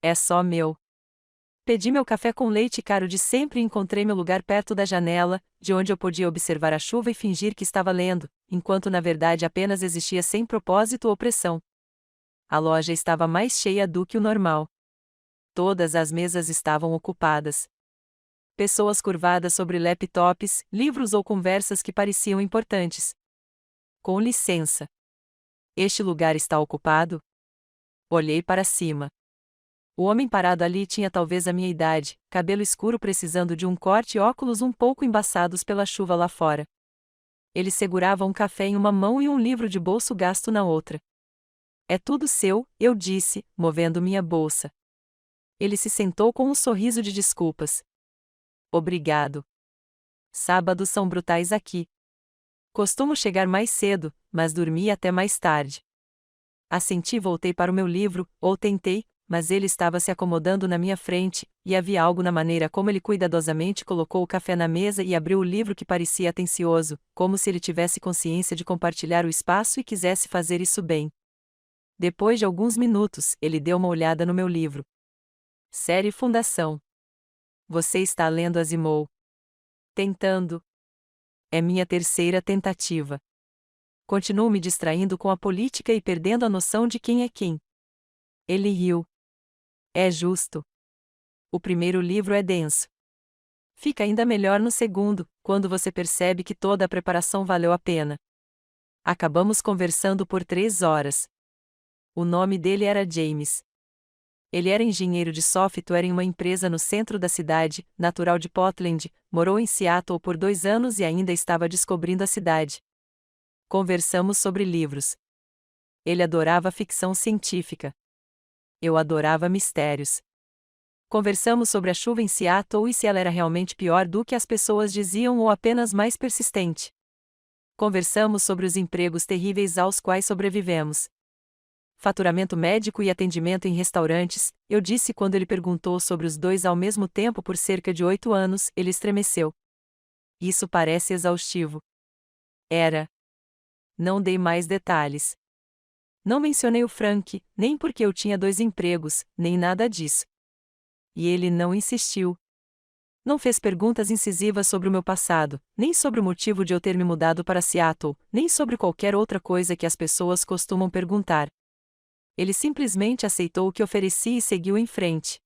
É só meu. Pedi meu café com leite caro de sempre e encontrei meu lugar perto da janela, de onde eu podia observar a chuva e fingir que estava lendo, enquanto na verdade apenas existia sem propósito ou pressão. A loja estava mais cheia do que o normal. Todas as mesas estavam ocupadas. Pessoas curvadas sobre laptops, livros ou conversas que pareciam importantes. Com licença. Este lugar está ocupado? Olhei para cima. O homem parado ali tinha talvez a minha idade, cabelo escuro precisando de um corte e óculos um pouco embaçados pela chuva lá fora. Ele segurava um café em uma mão e um livro de bolso gasto na outra. É tudo seu, eu disse, movendo minha bolsa. Ele se sentou com um sorriso de desculpas. Obrigado. Sábados são brutais aqui. Costumo chegar mais cedo, mas dormi até mais tarde. Assenti e voltei para o meu livro, ou tentei, mas ele estava se acomodando na minha frente, e havia algo na maneira como ele cuidadosamente colocou o café na mesa e abriu o livro que parecia atencioso, como se ele tivesse consciência de compartilhar o espaço e quisesse fazer isso bem. Depois de alguns minutos, ele deu uma olhada no meu livro. Série Fundação. Você está lendo Asimov? Tentando. É minha terceira tentativa. Continuo me distraindo com a política e perdendo a noção de quem é quem. Ele riu. É justo. O primeiro livro é denso. Fica ainda melhor no segundo, quando você percebe que toda a preparação valeu a pena. Acabamos conversando por 3 horas. O nome dele era James. Ele era engenheiro de software em uma empresa no centro da cidade, natural de Portland, morou em Seattle por 2 anos e ainda estava descobrindo a cidade. Conversamos sobre livros. Ele adorava ficção científica. Eu adorava mistérios. Conversamos sobre a chuva em Seattle e se ela era realmente pior do que as pessoas diziam ou apenas mais persistente. Conversamos sobre os empregos terríveis aos quais sobrevivemos. Faturamento médico e atendimento em restaurantes, eu disse quando ele perguntou sobre os dois ao mesmo tempo por cerca de 8 anos, ele estremeceu. Isso parece exaustivo. Era. Não dei mais detalhes. Não mencionei o Frank, nem porque eu tinha 2 empregos, nem nada disso. E ele não insistiu. Não fez perguntas incisivas sobre o meu passado, nem sobre o motivo de eu ter me mudado para Seattle, nem sobre qualquer outra coisa que as pessoas costumam perguntar. Ele simplesmente aceitou o que ofereci e seguiu em frente.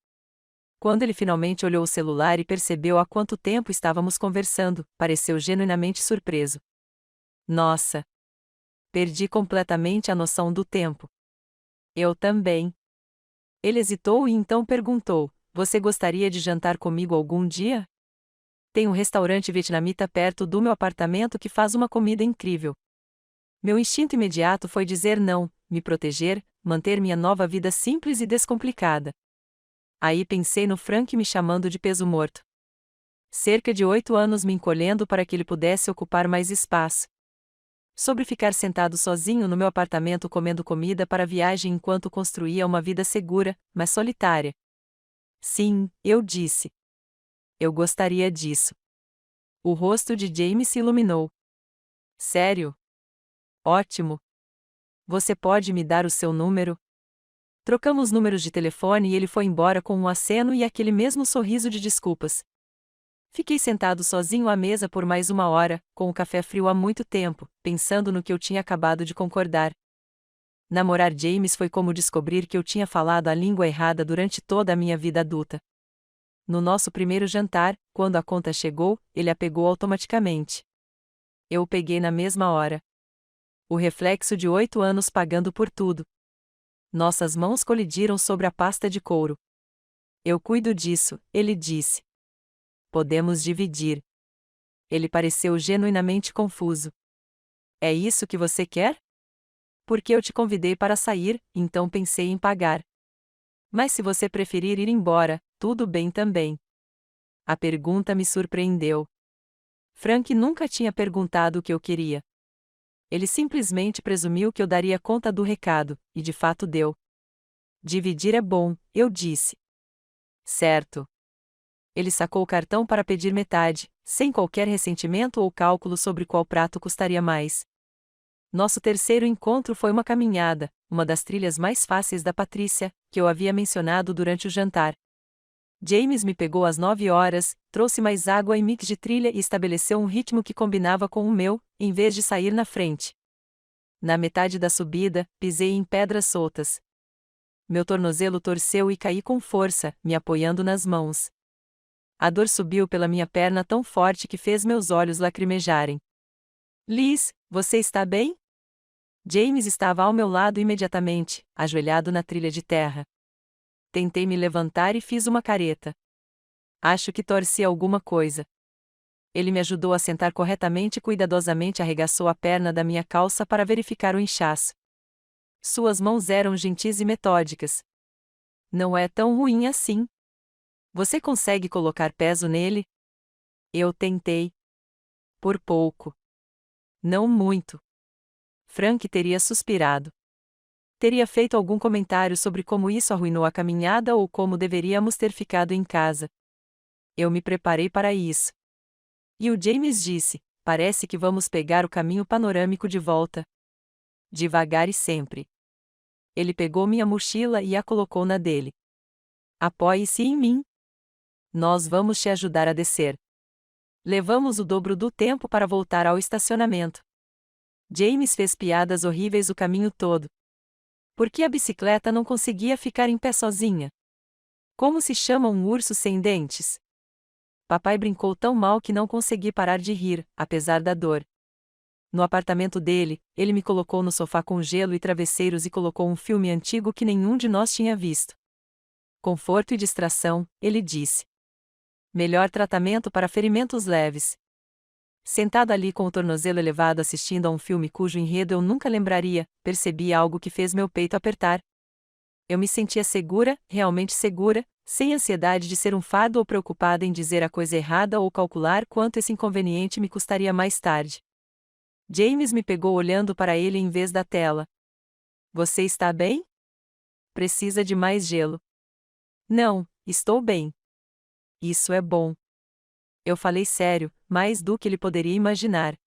Quando ele finalmente olhou o celular e percebeu há quanto tempo estávamos conversando, pareceu genuinamente surpreso. Nossa! Perdi completamente a noção do tempo. Eu também. Ele hesitou e então perguntou: Você gostaria de jantar comigo algum dia? Tem um restaurante vietnamita perto do meu apartamento que faz uma comida incrível. Meu instinto imediato foi dizer não, me proteger, manter minha nova vida simples e descomplicada. Aí pensei no Frank me chamando de peso morto. Cerca de 8 anos me encolhendo para que ele pudesse ocupar mais espaço. Sobre ficar sentado sozinho no meu apartamento comendo comida para a viagem enquanto construía uma vida segura, mas solitária. Sim, eu disse. Eu gostaria disso. O rosto de James se iluminou. Sério? Ótimo. Você pode me dar o seu número? Trocamos números de telefone e ele foi embora com um aceno e aquele mesmo sorriso de desculpas. Fiquei sentado sozinho à mesa por mais 1 hora, com o café frio há muito tempo, pensando no que eu tinha acabado de concordar. Namorar James foi como descobrir que eu tinha falado a língua errada durante toda a minha vida adulta. No nosso primeiro jantar, quando a conta chegou, ele a pegou automaticamente. Eu o peguei na mesma hora. O reflexo de 8 anos pagando por tudo. Nossas mãos colidiram sobre a pasta de couro. Eu cuido disso, ele disse. Podemos dividir. Ele pareceu genuinamente confuso. É isso que você quer? Porque eu te convidei para sair, então pensei em pagar. Mas se você preferir ir embora, tudo bem também. A pergunta me surpreendeu. Frank nunca tinha perguntado o que eu queria. Ele simplesmente presumiu que eu daria conta do recado, e de fato deu. Dividir é bom, eu disse. Certo. Ele sacou o cartão para pedir metade, sem qualquer ressentimento ou cálculo sobre qual prato custaria mais. Nosso terceiro encontro foi uma caminhada, uma das trilhas mais fáceis da Patrícia, que eu havia mencionado durante o jantar. James me pegou às 9 horas, trouxe mais água e mix de trilha e estabeleceu um ritmo que combinava com o meu, em vez de sair na frente. Na metade da subida, pisei em pedras soltas. Meu tornozelo torceu e caí com força, me apoiando nas mãos. A dor subiu pela minha perna tão forte que fez meus olhos lacrimejarem. Liz, você está bem? James estava ao meu lado imediatamente, ajoelhado na trilha de terra. Tentei me levantar e fiz uma careta. Acho que torci alguma coisa. Ele me ajudou a sentar corretamente e cuidadosamente arregaçou a perna da minha calça para verificar o inchaço. Suas mãos eram gentis e metódicas. Não é tão ruim assim. Você consegue colocar peso nele? Eu tentei. Por pouco. Não muito. Frank teria suspirado. Teria feito algum comentário sobre como isso arruinou a caminhada ou como deveríamos ter ficado em casa. Eu me preparei para isso. E o James disse: parece que vamos pegar o caminho panorâmico de volta. Devagar e sempre. Ele pegou minha mochila e a colocou na dele. Apoie-se em mim. Nós vamos te ajudar a descer. Levamos o dobro do tempo para voltar ao estacionamento. James fez piadas horríveis o caminho todo. Por que a bicicleta não conseguia ficar em pé sozinha? Como se chama um urso sem dentes? Papai brincou tão mal que não consegui parar de rir, apesar da dor. No apartamento dele, ele me colocou no sofá com gelo e travesseiros e colocou um filme antigo que nenhum de nós tinha visto. Conforto e distração, ele disse. Melhor tratamento para ferimentos leves. Sentado ali com o tornozelo elevado assistindo a um filme cujo enredo eu nunca lembraria, percebi algo que fez meu peito apertar. Eu me sentia segura, realmente segura, sem ansiedade de ser um fardo ou preocupada em dizer a coisa errada ou calcular quanto esse inconveniente me custaria mais tarde. James me pegou olhando para ele em vez da tela. Você está bem? Precisa de mais gelo. Não, estou bem. Isso é bom. Eu falei sério, mais do que ele poderia imaginar.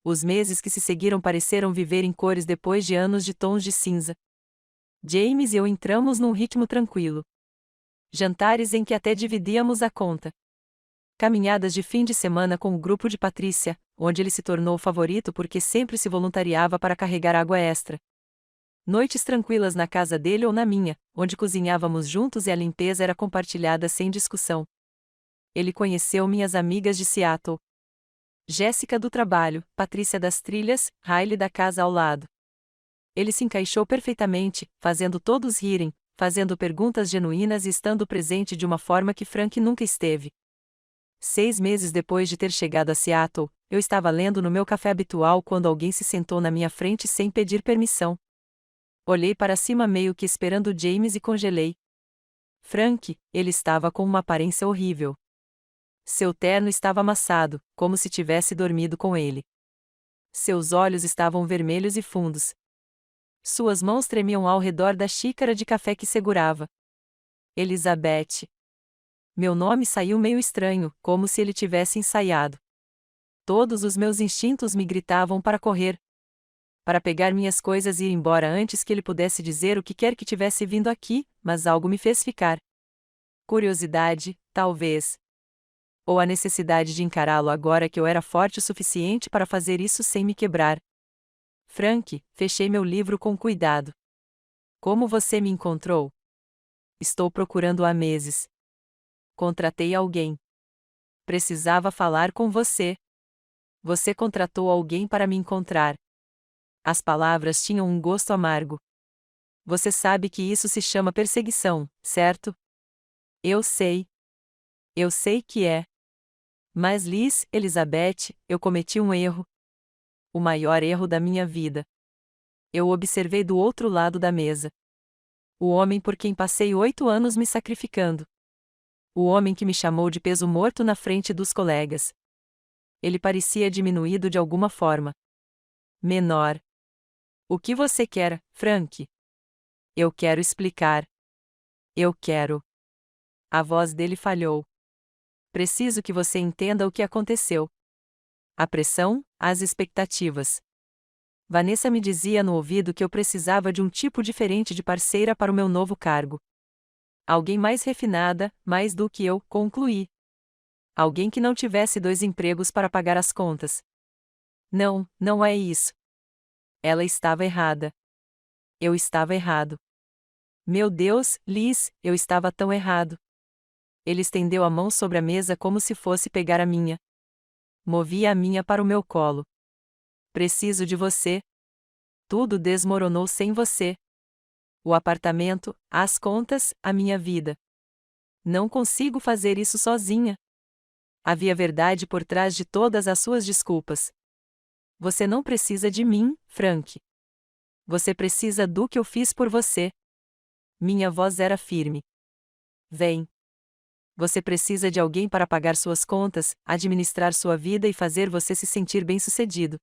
Os meses que se seguiram pareceram viver em cores depois de anos de tons de cinza. James e eu entramos num ritmo tranquilo. Jantares em que até dividíamos a conta. Caminhadas de fim de semana com o grupo de Patrícia, onde ele se tornou o favorito porque sempre se voluntariava para carregar água extra. Noites tranquilas na casa dele ou na minha, onde cozinhávamos juntos e a limpeza era compartilhada sem discussão. Ele conheceu minhas amigas de Seattle. Jéssica do trabalho, Patrícia das trilhas, Riley da casa ao lado. Ele se encaixou perfeitamente, fazendo todos rirem, fazendo perguntas genuínas e estando presente de uma forma que Frank nunca esteve. 6 meses depois de ter chegado a Seattle, eu estava lendo no meu café habitual quando alguém se sentou na minha frente sem pedir permissão. Olhei para cima meio que esperando James e congelei. Frank, ele estava com uma aparência horrível. Seu terno estava amassado, como se tivesse dormido com ele. Seus olhos estavam vermelhos e fundos. Suas mãos tremiam ao redor da xícara de café que segurava. Elizabeth. Meu nome saiu meio estranho, como se ele tivesse ensaiado. Todos os meus instintos me gritavam para correr, para pegar minhas coisas e ir embora antes que ele pudesse dizer o que quer que tivesse vindo aqui, mas algo me fez ficar. Curiosidade, talvez. Ou a necessidade de encará-lo agora que eu era forte o suficiente para fazer isso sem me quebrar. Frank, fechei meu livro com cuidado. Como você me encontrou? Estou procurando há meses. Contratei alguém. Precisava falar com você. Você contratou alguém para me encontrar. As palavras tinham um gosto amargo. Você sabe que isso se chama perseguição, certo? Eu sei. Eu sei que é. Mas Elizabeth, eu cometi um erro. O maior erro da minha vida. Eu observei do outro lado da mesa. O homem por quem passei 8 anos me sacrificando. O homem que me chamou de peso morto na frente dos colegas. Ele parecia diminuído de alguma forma. Menor. O que você quer, Frank? Eu quero explicar. Eu quero. A voz dele falhou. Preciso que você entenda o que aconteceu. A pressão, as expectativas. Vanessa me dizia no ouvido que eu precisava de um tipo diferente de parceira para o meu novo cargo. Alguém mais refinada, mais do que eu, concluí. Alguém que não tivesse 2 empregos para pagar as contas. Não, não é isso. Ela estava errada. Eu estava errado. Meu Deus, Liz, eu estava tão errado. Ele estendeu a mão sobre a mesa como se fosse pegar a minha. Movia a minha para o meu colo. Preciso de você. Tudo desmoronou sem você. O apartamento, as contas, a minha vida. Não consigo fazer isso sozinha. Havia verdade por trás de todas as suas desculpas. Você não precisa de mim, Frank. Você precisa do que eu fiz por você. Minha voz era firme. Vem. Você precisa de alguém para pagar suas contas, administrar sua vida e fazer você se sentir bem-sucedido.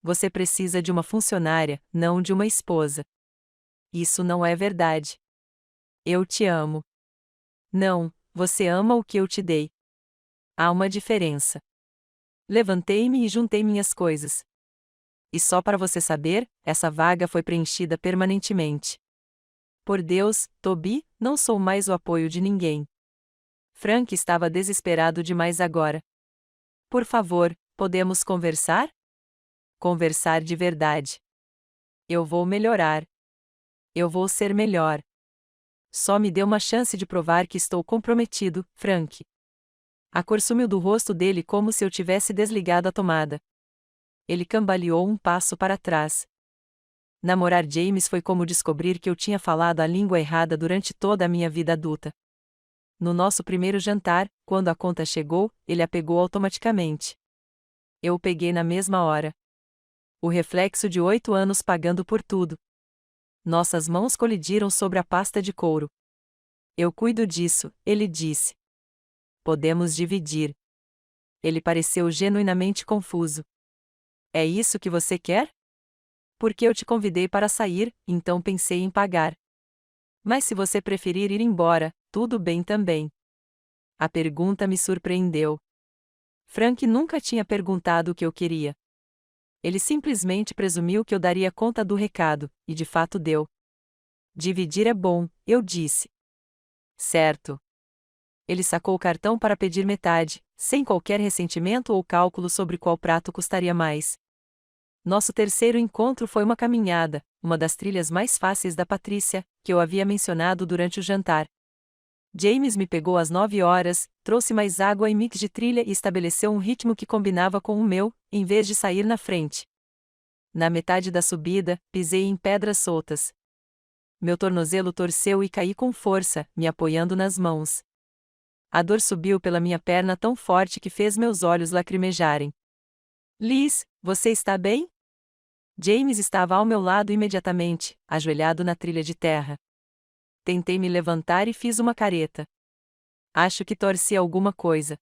Você precisa de uma funcionária, não de uma esposa. Isso não é verdade. Eu te amo. Não, você ama o que eu te dei. Há uma diferença. Levantei-me e juntei minhas coisas. E só para você saber, essa vaga foi preenchida permanentemente. Por Deus, Toby, não sou mais o apoio de ninguém. Frank estava desesperado demais agora. Por favor, podemos conversar? Conversar de verdade. Eu vou melhorar. Eu vou ser melhor. Só me dê uma chance de provar que estou comprometido, Frank. A cor sumiu do rosto dele como se eu tivesse desligado a tomada. Ele cambaleou um passo para trás. Namorar James foi como descobrir que eu tinha falado a língua errada durante toda a minha vida adulta. No nosso primeiro jantar, quando a conta chegou, ele a pegou automaticamente. Eu o peguei na mesma hora. O reflexo de 8 anos pagando por tudo. Nossas mãos colidiram sobre a pasta de couro. Eu cuido disso, ele disse. Podemos dividir. Ele pareceu genuinamente confuso. É isso que você quer? Porque eu te convidei para sair, então pensei em pagar. Mas se você preferir ir embora, tudo bem também. A pergunta me surpreendeu. Frank nunca tinha perguntado o que eu queria. Ele simplesmente presumiu que eu daria conta do recado, e de fato deu. Dividir é bom, eu disse. Certo. Ele sacou o cartão para pedir metade, sem qualquer ressentimento ou cálculo sobre qual prato custaria mais. Nosso terceiro encontro foi uma caminhada, uma das trilhas mais fáceis da Patrícia, que eu havia mencionado durante o jantar. James me pegou às 9 horas, trouxe mais água e mix de trilha e estabeleceu um ritmo que combinava com o meu, em vez de sair na frente. Na metade da subida, pisei em pedras soltas. Meu tornozelo torceu e caí com força, me apoiando nas mãos. A dor subiu pela minha perna tão forte que fez meus olhos lacrimejarem. Liz, você está bem? James estava ao meu lado imediatamente, ajoelhado na trilha de terra. Tentei me levantar e fiz uma careta. Acho que torci alguma coisa.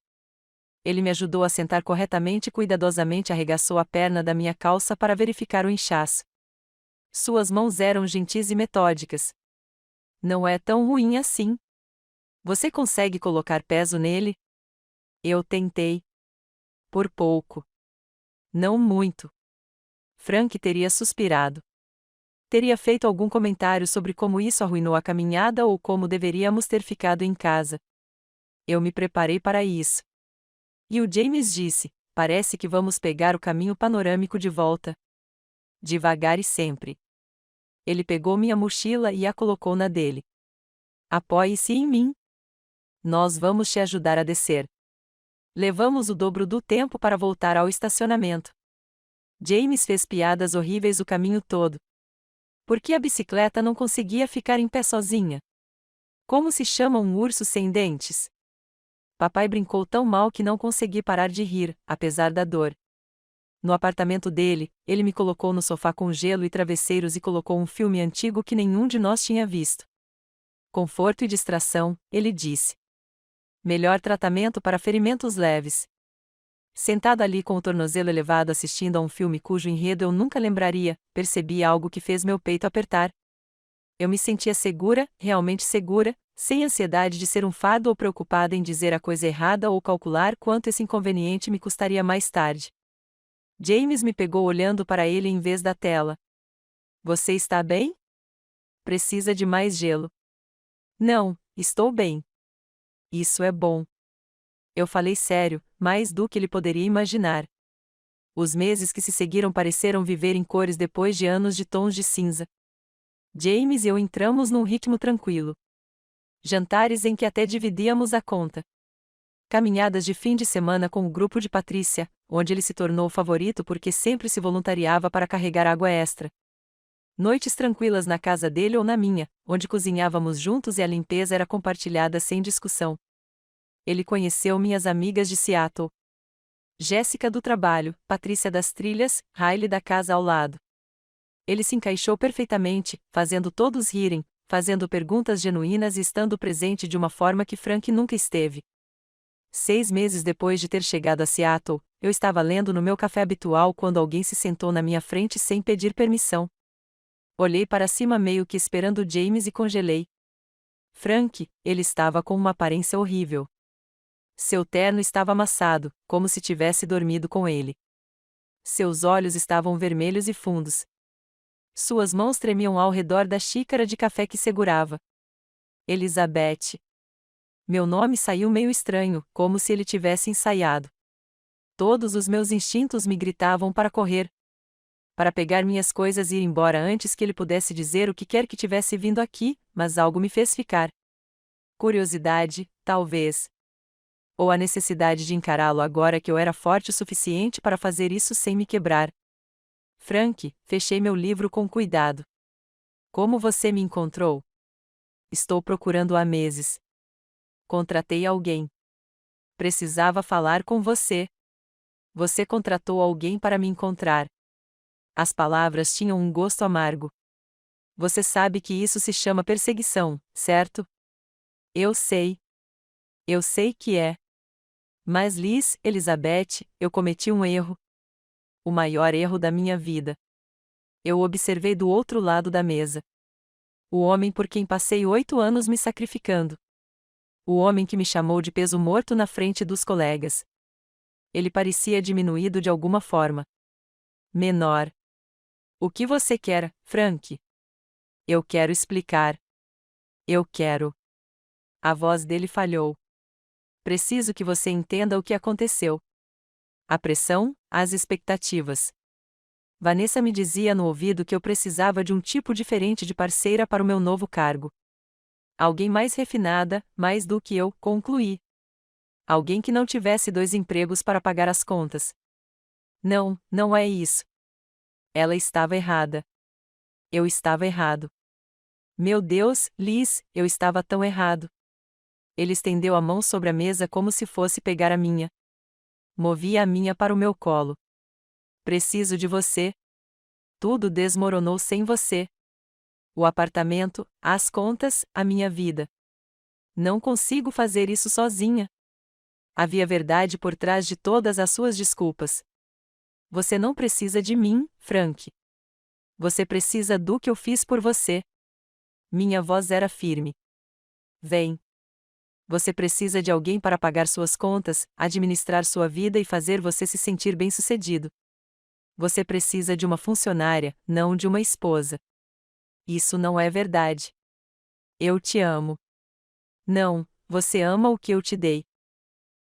Ele me ajudou a sentar corretamente e cuidadosamente arregaçou a perna da minha calça para verificar o inchaço. Suas mãos eram gentis e metódicas. Não é tão ruim assim. Você consegue colocar peso nele? Eu tentei. Por pouco. Não muito. Frank teria suspirado. Teria feito algum comentário sobre como isso arruinou a caminhada ou como deveríamos ter ficado em casa. Eu me preparei para isso. E o James disse: parece que vamos pegar o caminho panorâmico de volta. Devagar e sempre. Ele pegou minha mochila e a colocou na dele. Apoie-se em mim. Nós vamos te ajudar a descer. Levamos o dobro do tempo para voltar ao estacionamento. James fez piadas horríveis o caminho todo. Por que a bicicleta não conseguia ficar em pé sozinha? Como se chama um urso sem dentes? Papai brincou tão mal que não consegui parar de rir, apesar da dor. No apartamento dele, ele me colocou no sofá com gelo e travesseiros e colocou um filme antigo que nenhum de nós tinha visto. Conforto e distração, ele disse. Melhor tratamento para ferimentos leves. Sentado ali com o tornozelo elevado assistindo a um filme cujo enredo eu nunca lembraria, percebi algo que fez meu peito apertar. Eu me sentia segura, realmente segura, sem ansiedade de ser um fardo ou preocupada em dizer a coisa errada ou calcular quanto esse inconveniente me custaria mais tarde. James me pegou olhando para ele em vez da tela. Você está bem? Precisa de mais gelo. Não, estou bem. Isso é bom. Eu falei sério, mais do que ele poderia imaginar. Os meses que se seguiram pareceram viver em cores depois de anos de tons de cinza. James e eu entramos num ritmo tranquilo. Jantares em que até dividíamos a conta. Caminhadas de fim de semana com o grupo de Patrícia, onde ele se tornou o favorito porque sempre se voluntariava para carregar água extra. Noites tranquilas na casa dele ou na minha, onde cozinhávamos juntos e a limpeza era compartilhada sem discussão. Ele conheceu minhas amigas de Seattle. Jéssica do trabalho, Patrícia das trilhas, Riley da casa ao lado. Ele se encaixou perfeitamente, fazendo todos rirem, fazendo perguntas genuínas e estando presente de uma forma que Frank nunca esteve. 6 meses depois de ter chegado a Seattle, eu estava lendo no meu café habitual quando alguém se sentou na minha frente sem pedir permissão. Olhei para cima meio que esperando James e congelei. Frank, ele estava com uma aparência horrível. Seu terno estava amassado, como se tivesse dormido com ele. Seus olhos estavam vermelhos e fundos. Suas mãos tremiam ao redor da xícara de café que segurava. Elizabeth. Meu nome saiu meio estranho, como se ele tivesse ensaiado. Todos os meus instintos me gritavam para correr. Para pegar minhas coisas e ir embora antes que ele pudesse dizer o que quer que tivesse vindo aqui, mas algo me fez ficar. Curiosidade, talvez. Ou a necessidade de encará-lo agora que eu era forte o suficiente para fazer isso sem me quebrar. Frank, fechei meu livro com cuidado. Como você me encontrou? Estou procurando há meses. Contratei alguém. Precisava falar com você. Você contratou alguém para me encontrar. As palavras tinham um gosto amargo. Você sabe que isso se chama perseguição, certo? Eu sei. Eu sei que é. Mas Liz, Elizabeth, eu cometi um erro. O maior erro da minha vida. Eu observei do outro lado da mesa. O homem por quem passei 8 anos me sacrificando. O homem que me chamou de peso morto na frente dos colegas. Ele parecia diminuído de alguma forma. Menor. O que você quer, Frank? Eu quero explicar. Eu quero. A voz dele falhou. Preciso que você entenda o que aconteceu. A pressão, as expectativas. Vanessa me dizia no ouvido que eu precisava de um tipo diferente de parceira para o meu novo cargo. Alguém mais refinada, mais do que eu, concluí. Alguém que não tivesse 2 empregos para pagar as contas. Não, não é isso. Ela estava errada. Eu estava errado. Meu Deus, Liz, eu estava tão errado. Ele estendeu a mão sobre a mesa como se fosse pegar a minha. Movi a minha para o meu colo. Preciso de você. Tudo desmoronou sem você. O apartamento, as contas, a minha vida. Não consigo fazer isso sozinha. Havia verdade por trás de todas as suas desculpas. Você não precisa de mim, Frank. Você precisa do que eu fiz por você. Minha voz era firme. Vem. Você precisa de alguém para pagar suas contas, administrar sua vida e fazer você se sentir bem-sucedido. Você precisa de uma funcionária, não de uma esposa. Isso não é verdade. Eu te amo. Não, você ama o que eu te dei.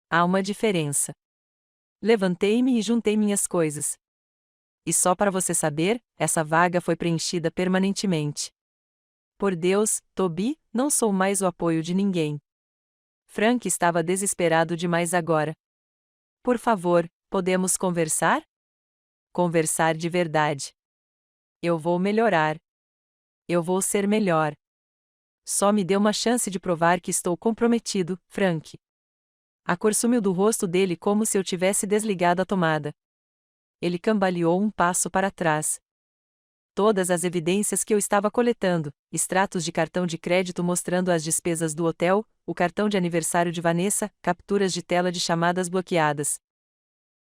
Há uma diferença. Levantei-me e juntei minhas coisas. E só para você saber, essa vaga foi preenchida permanentemente. Por Deus, Toby, não sou mais o apoio de ninguém. Frank estava desesperado demais agora. Por favor, podemos conversar? Conversar de verdade. Eu vou melhorar. Eu vou ser melhor. Só me dê uma chance de provar que estou comprometido, Frank. A cor sumiu do rosto dele como se eu tivesse desligado a tomada. Ele cambaleou um passo para trás. Todas as evidências que eu estava coletando, extratos de cartão de crédito mostrando as despesas do hotel, o cartão de aniversário de Vanessa, capturas de tela de chamadas bloqueadas.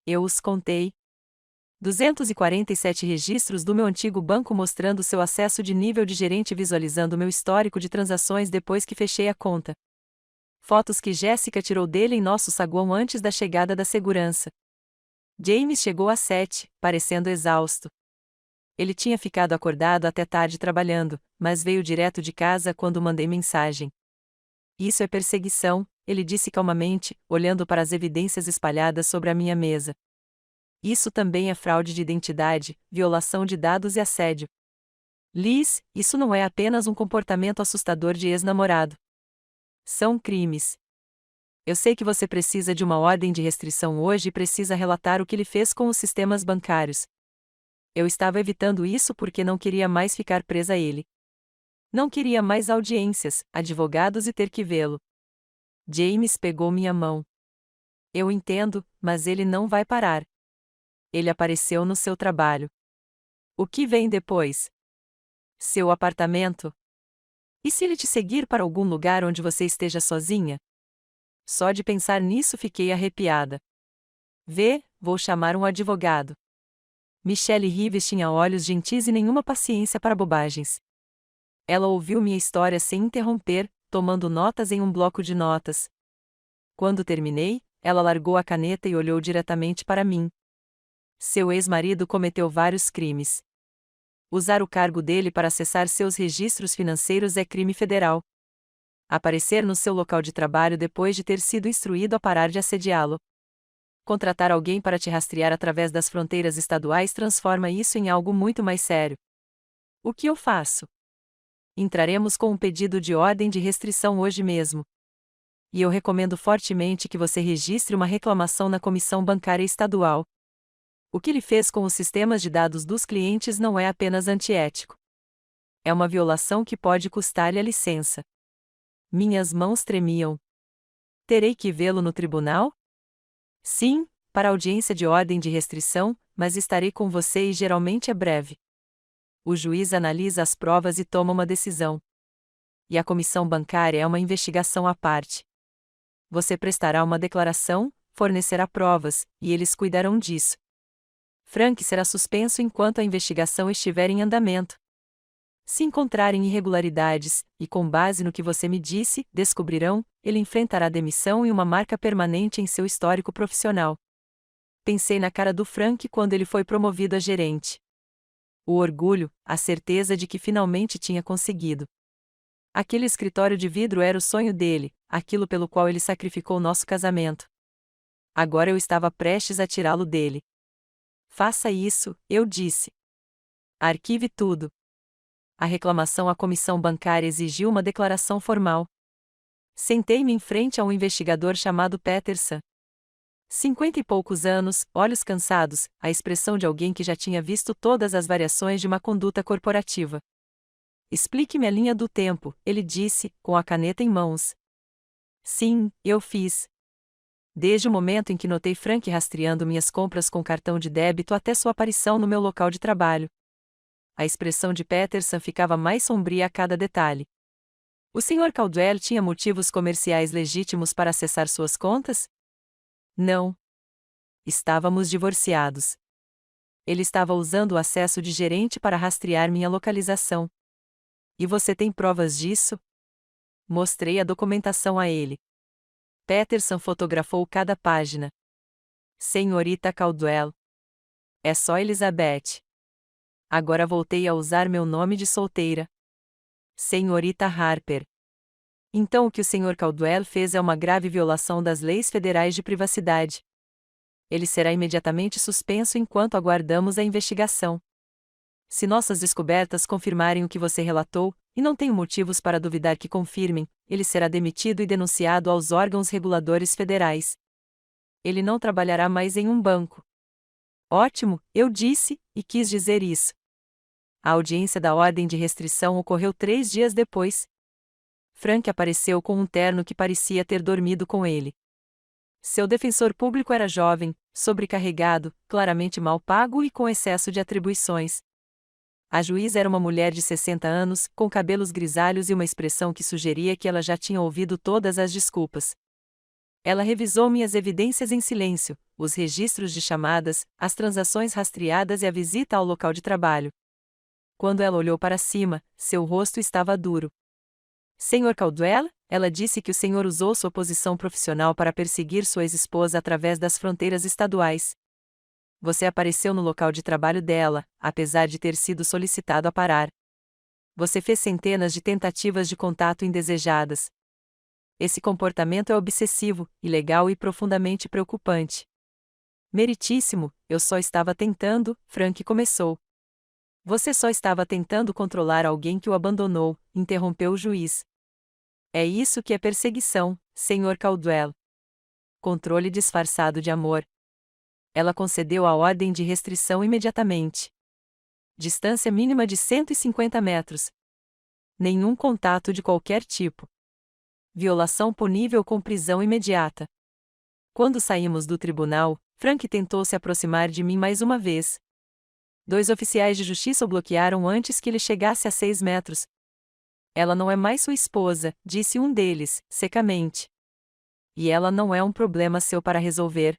Eu os contei. 247 registros do meu antigo banco mostrando seu acesso de nível de gerente visualizando meu histórico de transações depois que fechei a conta. Fotos que Jéssica tirou dele em nosso saguão antes da chegada da segurança. James chegou às 7, parecendo exausto. Ele tinha ficado acordado até tarde trabalhando, mas veio direto de casa quando mandei mensagem. Isso é perseguição, ele disse calmamente, olhando para as evidências espalhadas sobre a minha mesa. Isso também é fraude de identidade, violação de dados e assédio. Liz, isso não é apenas um comportamento assustador de ex-namorado. São crimes. Eu sei que você precisa de uma ordem de restrição hoje e precisa relatar o que ele fez com os sistemas bancários. Eu estava evitando isso porque não queria mais ficar presa a ele. Não queria mais audiências, advogados e ter que vê-lo. James pegou minha mão. Eu entendo, mas ele não vai parar. Ele apareceu no seu trabalho. O que vem depois? Seu apartamento? E se ele te seguir para algum lugar onde você esteja sozinha? Só de pensar nisso fiquei arrepiada. Vou chamar um advogado. Michelle Rives tinha olhos gentis e nenhuma paciência para bobagens. Ela ouviu minha história sem interromper, tomando notas em um bloco de notas. Quando terminei, ela largou a caneta e olhou diretamente para mim. Seu ex-marido cometeu vários crimes. Usar o cargo dele para acessar seus registros financeiros é crime federal. Aparecer no seu local de trabalho depois de ter sido instruído a parar de assediá-lo. Contratar alguém para te rastrear através das fronteiras estaduais transforma isso em algo muito mais sério. O que eu faço? Entraremos com um pedido de ordem de restrição hoje mesmo. E eu recomendo fortemente que você registre uma reclamação na Comissão Bancária Estadual. O que ele fez com os sistemas de dados dos clientes não é apenas antiético. É uma violação que pode custar-lhe a licença. Minhas mãos tremiam. Terei que vê-lo no tribunal? Sim, para audiência de ordem de restrição, mas estarei com você e geralmente é breve. O juiz analisa as provas e toma uma decisão. E a comissão bancária é uma investigação à parte. Você prestará uma declaração, fornecerá provas, e eles cuidarão disso. Frank será suspenso enquanto a investigação estiver em andamento. Se encontrarem irregularidades, e com base no que você me disse, descobrirão, ele enfrentará demissão e uma marca permanente em seu histórico profissional. Pensei na cara do Frank quando ele foi promovido a gerente. O orgulho, a certeza de que finalmente tinha conseguido. Aquele escritório de vidro era o sonho dele, aquilo pelo qual ele sacrificou nosso casamento. Agora eu estava prestes a tirá-lo dele. Faça isso, eu disse. Arquive tudo. A reclamação à comissão bancária exigiu uma declaração formal. Sentei-me em frente a um investigador chamado Peterson. 50 e poucos anos, olhos cansados, a expressão de alguém que já tinha visto todas as variações de uma conduta corporativa. Explique-me a linha do tempo, ele disse, com a caneta em mãos. Sim, eu fiz. Desde o momento em que notei Frank rastreando minhas compras com cartão de débito até sua aparição no meu local de trabalho. A expressão de Peterson ficava mais sombria a cada detalhe. O Sr. Caldwell tinha motivos comerciais legítimos para acessar suas contas? Não. Estávamos divorciados. Ele estava usando o acesso de gerente para rastrear minha localização. E você tem provas disso? Mostrei a documentação a ele. Peterson fotografou cada página. Senhorita Caldwell. É só Elizabeth. Agora voltei a usar meu nome de solteira. Senhorita Harper. Então o que o Sr. Caldwell fez é uma grave violação das leis federais de privacidade. Ele será imediatamente suspenso enquanto aguardamos a investigação. Se nossas descobertas confirmarem o que você relatou, e não tenho motivos para duvidar que confirmem, ele será demitido e denunciado aos órgãos reguladores federais. Ele não trabalhará mais em um banco. Ótimo, eu disse, e quis dizer isso. A audiência da ordem de restrição ocorreu 3 dias depois. Frank apareceu com um terno que parecia ter dormido com ele. Seu defensor público era jovem, sobrecarregado, claramente mal pago e com excesso de atribuições. A juíza era uma mulher de 60 anos, com cabelos grisalhos e uma expressão que sugeria que ela já tinha ouvido todas as desculpas. Ela revisou minhas evidências em silêncio, os registros de chamadas, as transações rastreadas e a visita ao local de trabalho. Quando ela olhou para cima, seu rosto estava duro. Sr. Caldwell, ela disse que o senhor usou sua posição profissional para perseguir sua ex-esposa através das fronteiras estaduais. Você apareceu no local de trabalho dela, apesar de ter sido solicitado a parar. Você fez centenas de tentativas de contato indesejadas. Esse comportamento é obsessivo, ilegal e profundamente preocupante. Meritíssimo, eu só estava tentando, Frank começou. Você só estava tentando controlar alguém que o abandonou, interrompeu o juiz. É isso que é perseguição, Sr. Caldwell. Controle disfarçado de amor. Ela concedeu a ordem de restrição imediatamente. Distância mínima de 150 metros. Nenhum contato de qualquer tipo. Violação punível com prisão imediata. Quando saímos do tribunal, Frank tentou se aproximar de mim mais uma vez. 2 oficiais de justiça o bloquearam antes que ele chegasse a 6 metros. Ela não é mais sua esposa, disse um deles, secamente. E ela não é um problema seu para resolver.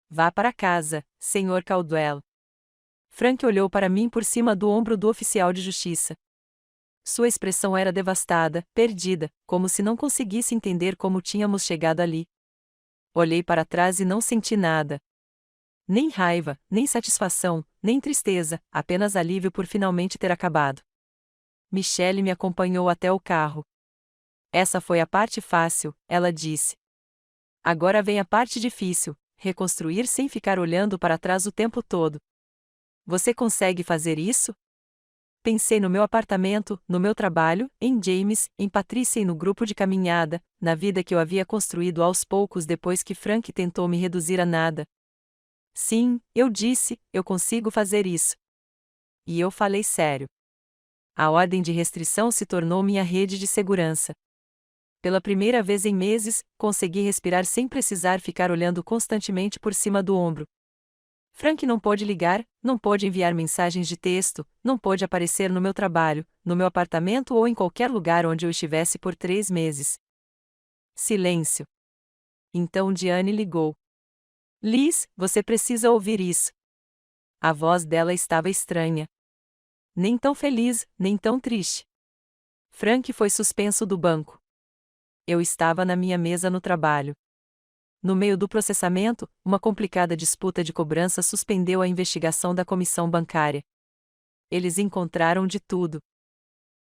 Vá para casa, Sr. Caldwell. Frank olhou para mim por cima do ombro do oficial de justiça. Sua expressão era devastada, perdida, como se não conseguisse entender como tínhamos chegado ali. Olhei para trás e não senti nada. Nem raiva, nem satisfação, nem tristeza, apenas alívio por finalmente ter acabado. Michelle me acompanhou até o carro. Essa foi a parte fácil, ela disse. Agora vem a parte difícil, reconstruir sem ficar olhando para trás o tempo todo. Você consegue fazer isso? Pensei no meu apartamento, no meu trabalho, em James, em Patrícia e no grupo de caminhada, na vida que eu havia construído aos poucos depois que Frank tentou me reduzir a nada. Sim, eu disse, eu consigo fazer isso. E eu falei sério. A ordem de restrição se tornou minha rede de segurança. Pela primeira vez em meses, consegui respirar sem precisar ficar olhando constantemente por cima do ombro. Frank não pôde ligar, não pôde enviar mensagens de texto, não pôde aparecer no meu trabalho, no meu apartamento ou em qualquer lugar onde eu estivesse por 3 meses. Silêncio. Então Diane ligou. Liz, você precisa ouvir isso. A voz dela estava estranha. Nem tão feliz, nem tão triste. Frank foi suspenso do banco. Eu estava na minha mesa no trabalho. No meio do processamento, uma complicada disputa de cobrança suspendeu a investigação da comissão bancária. Eles encontraram de tudo.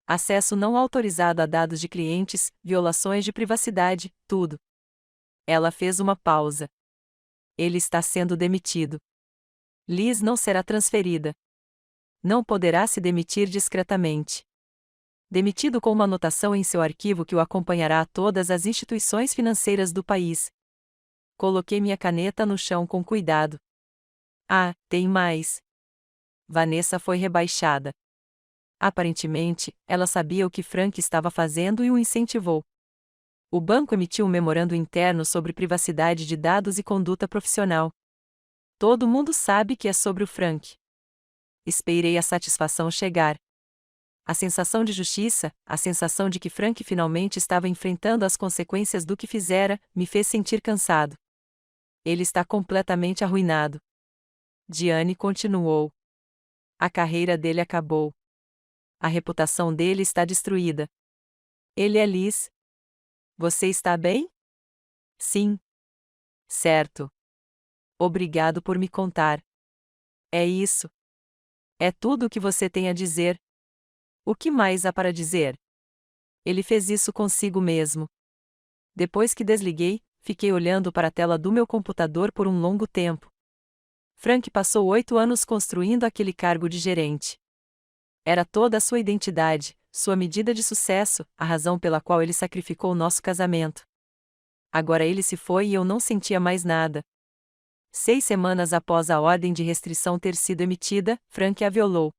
Acesso não autorizado a dados de clientes, violações de privacidade, tudo. Ela fez uma pausa. Ele está sendo demitido. Liz não será transferida. Não poderá se demitir discretamente. Demitido com uma anotação em seu arquivo que o acompanhará a todas as instituições financeiras do país. Coloquei minha caneta no chão com cuidado. Ah, tem mais. Vanessa foi rebaixada. Aparentemente, ela sabia o que Frank estava fazendo e o incentivou. O banco emitiu um memorando interno sobre privacidade de dados e conduta profissional. Todo mundo sabe que é sobre o Frank. Esperei a satisfação chegar. A sensação de justiça, a sensação de que Frank finalmente estava enfrentando as consequências do que fizera, me fez sentir cansado. Ele está completamente arruinado. Diane continuou. A carreira dele acabou. A reputação dele está destruída. Ele é Liz. Você está bem? Sim. Certo. Obrigado por me contar. É isso. É tudo o que você tem a dizer. O que mais há para dizer? Ele fez isso consigo mesmo. Depois que desliguei, fiquei olhando para a tela do meu computador por um longo tempo. Frank passou 8 anos construindo aquele cargo de gerente. Era toda a sua identidade, sua medida de sucesso, a razão pela qual ele sacrificou o nosso casamento. Agora ele se foi e eu não sentia mais nada. 6 semanas após a ordem de restrição ter sido emitida, Frank a violou.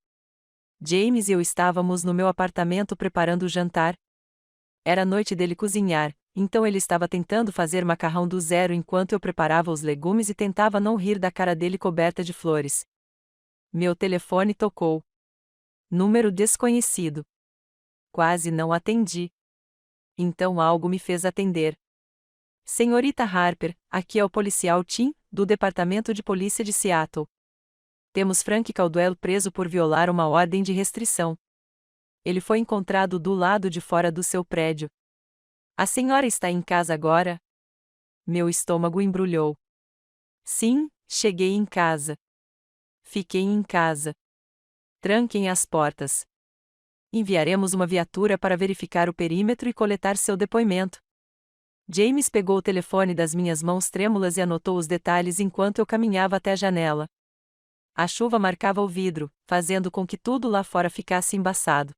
James e eu estávamos no meu apartamento preparando o jantar. Era noite dele cozinhar, então ele estava tentando fazer macarrão do zero enquanto eu preparava os legumes e tentava não rir da cara dele coberta de flores. Meu telefone tocou. Número desconhecido. Quase não atendi. Então algo me fez atender. Senhorita Harper, aqui é o policial Tim, do Departamento de Polícia de Seattle. Temos Frank Caldwell preso por violar uma ordem de restrição. Ele foi encontrado do lado de fora do seu prédio. A senhora está em casa agora? Meu estômago embrulhou. Sim, cheguei em casa. Fiquei em casa. Tranquem as portas. Enviaremos uma viatura para verificar o perímetro e coletar seu depoimento. James pegou o telefone das minhas mãos trêmulas e anotou os detalhes enquanto eu caminhava até a janela. A chuva marcava o vidro, fazendo com que tudo lá fora ficasse embaçado.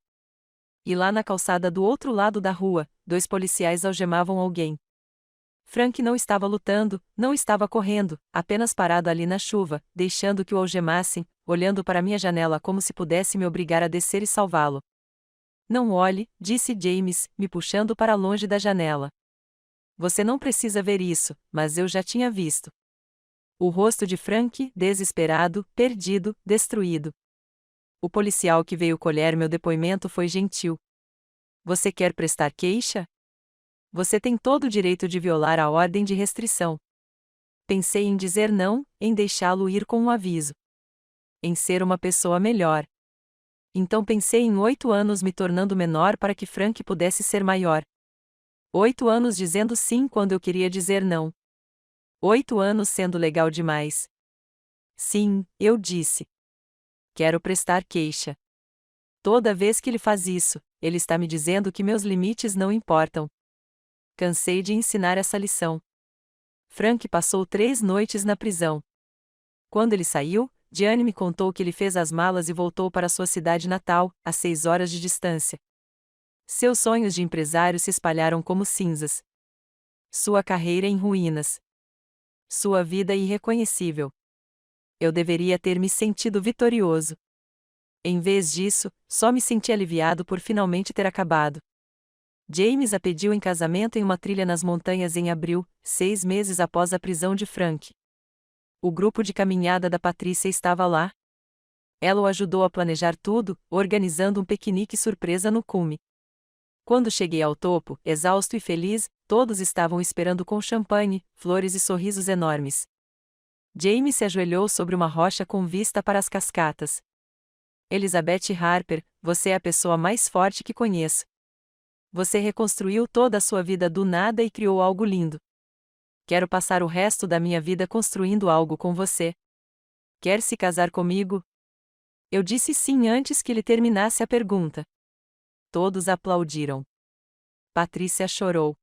E lá na calçada do outro lado da rua, 2 policiais algemavam alguém. Frank não estava lutando, não estava correndo, apenas parado ali na chuva, deixando que o algemassem, olhando para minha janela como se pudesse me obrigar a descer e salvá-lo. Não olhe, disse James, me puxando para longe da janela. Você não precisa ver isso, mas eu já tinha visto. O rosto de Frank, desesperado, perdido, destruído. O policial que veio colher meu depoimento foi gentil. Você quer prestar queixa? Você tem todo o direito de violar a ordem de restrição. Pensei em dizer não, em deixá-lo ir com um aviso. Em ser uma pessoa melhor. Então pensei em 8 anos me tornando menor para que Frank pudesse ser maior. 8 anos dizendo sim quando eu queria dizer não. 8 anos sendo legal demais. Sim, eu disse. Quero prestar queixa. Toda vez que ele faz isso, ele está me dizendo que meus limites não importam. Cansei de ensinar essa lição. Frank passou 3 noites na prisão. Quando ele saiu, Diane me contou que ele fez as malas e voltou para sua cidade natal, a 6 horas de distância. Seus sonhos de empresário se espalharam como cinzas. Sua carreira em ruínas. Sua vida irreconhecível. Eu deveria ter me sentido vitorioso. Em vez disso, só me senti aliviado por finalmente ter acabado. James a pediu em casamento em uma trilha nas montanhas em abril, 6 meses após a prisão de Frank. O grupo de caminhada da Patrícia estava lá. Ela o ajudou a planejar tudo, organizando um piquenique surpresa no cume. Quando cheguei ao topo, exausto e feliz, todos estavam esperando com champanhe, flores e sorrisos enormes. James se ajoelhou sobre uma rocha com vista para as cascatas. Elizabeth Harper, você é a pessoa mais forte que conheço. Você reconstruiu toda a sua vida do nada e criou algo lindo. Quero passar o resto da minha vida construindo algo com você. Quer se casar comigo? Eu disse sim antes que ele terminasse a pergunta. Todos aplaudiram. Patrícia chorou.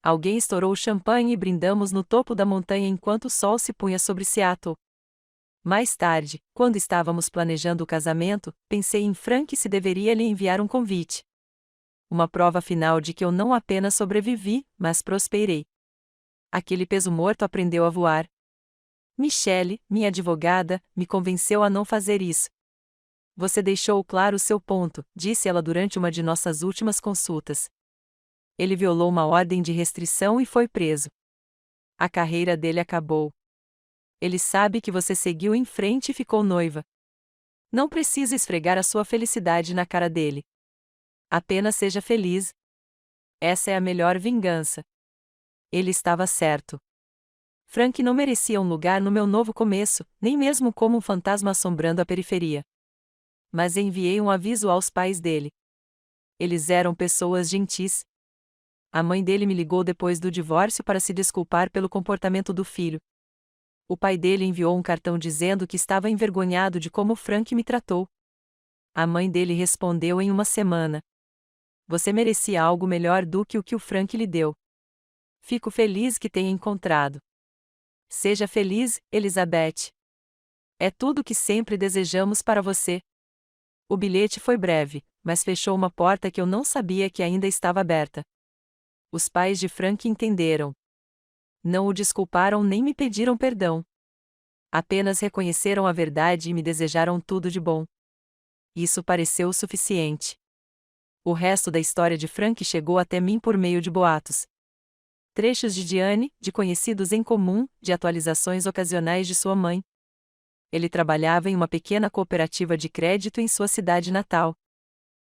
Alguém estourou o champanhe e brindamos no topo da montanha enquanto o sol se punha sobre Seattle. Mais tarde, quando estávamos planejando o casamento, pensei em Frank se deveria lhe enviar um convite. Uma prova final de que eu não apenas sobrevivi, mas prosperei. Aquele peso morto aprendeu a voar. Michelle, minha advogada, me convenceu a não fazer isso. Você deixou claro o seu ponto, disse ela durante uma de nossas últimas consultas. Ele violou uma ordem de restrição e foi preso. A carreira dele acabou. Ele sabe que você seguiu em frente e ficou noiva. Não precisa esfregar a sua felicidade na cara dele. Apenas seja feliz. Essa é a melhor vingança. Ele estava certo. Frank não merecia um lugar no meu novo começo, nem mesmo como um fantasma assombrando a periferia. Mas enviei um aviso aos pais dele. Eles eram pessoas gentis. A mãe dele me ligou depois do divórcio para se desculpar pelo comportamento do filho. O pai dele enviou um cartão dizendo que estava envergonhado de como Frank me tratou. A mãe dele respondeu em uma semana: "Você merecia algo melhor do que o Frank lhe deu. Fico feliz que tenha encontrado. Seja feliz, Elizabeth. É tudo o que sempre desejamos para você." O bilhete foi breve, mas fechou uma porta que eu não sabia que ainda estava aberta. Os pais de Frank entenderam. Não o desculparam nem me pediram perdão. Apenas reconheceram a verdade e me desejaram tudo de bom. Isso pareceu o suficiente. O resto da história de Frank chegou até mim por meio de boatos. Trechos de Diane, de conhecidos em comum, de atualizações ocasionais de sua mãe. Ele trabalhava em uma pequena cooperativa de crédito em sua cidade natal.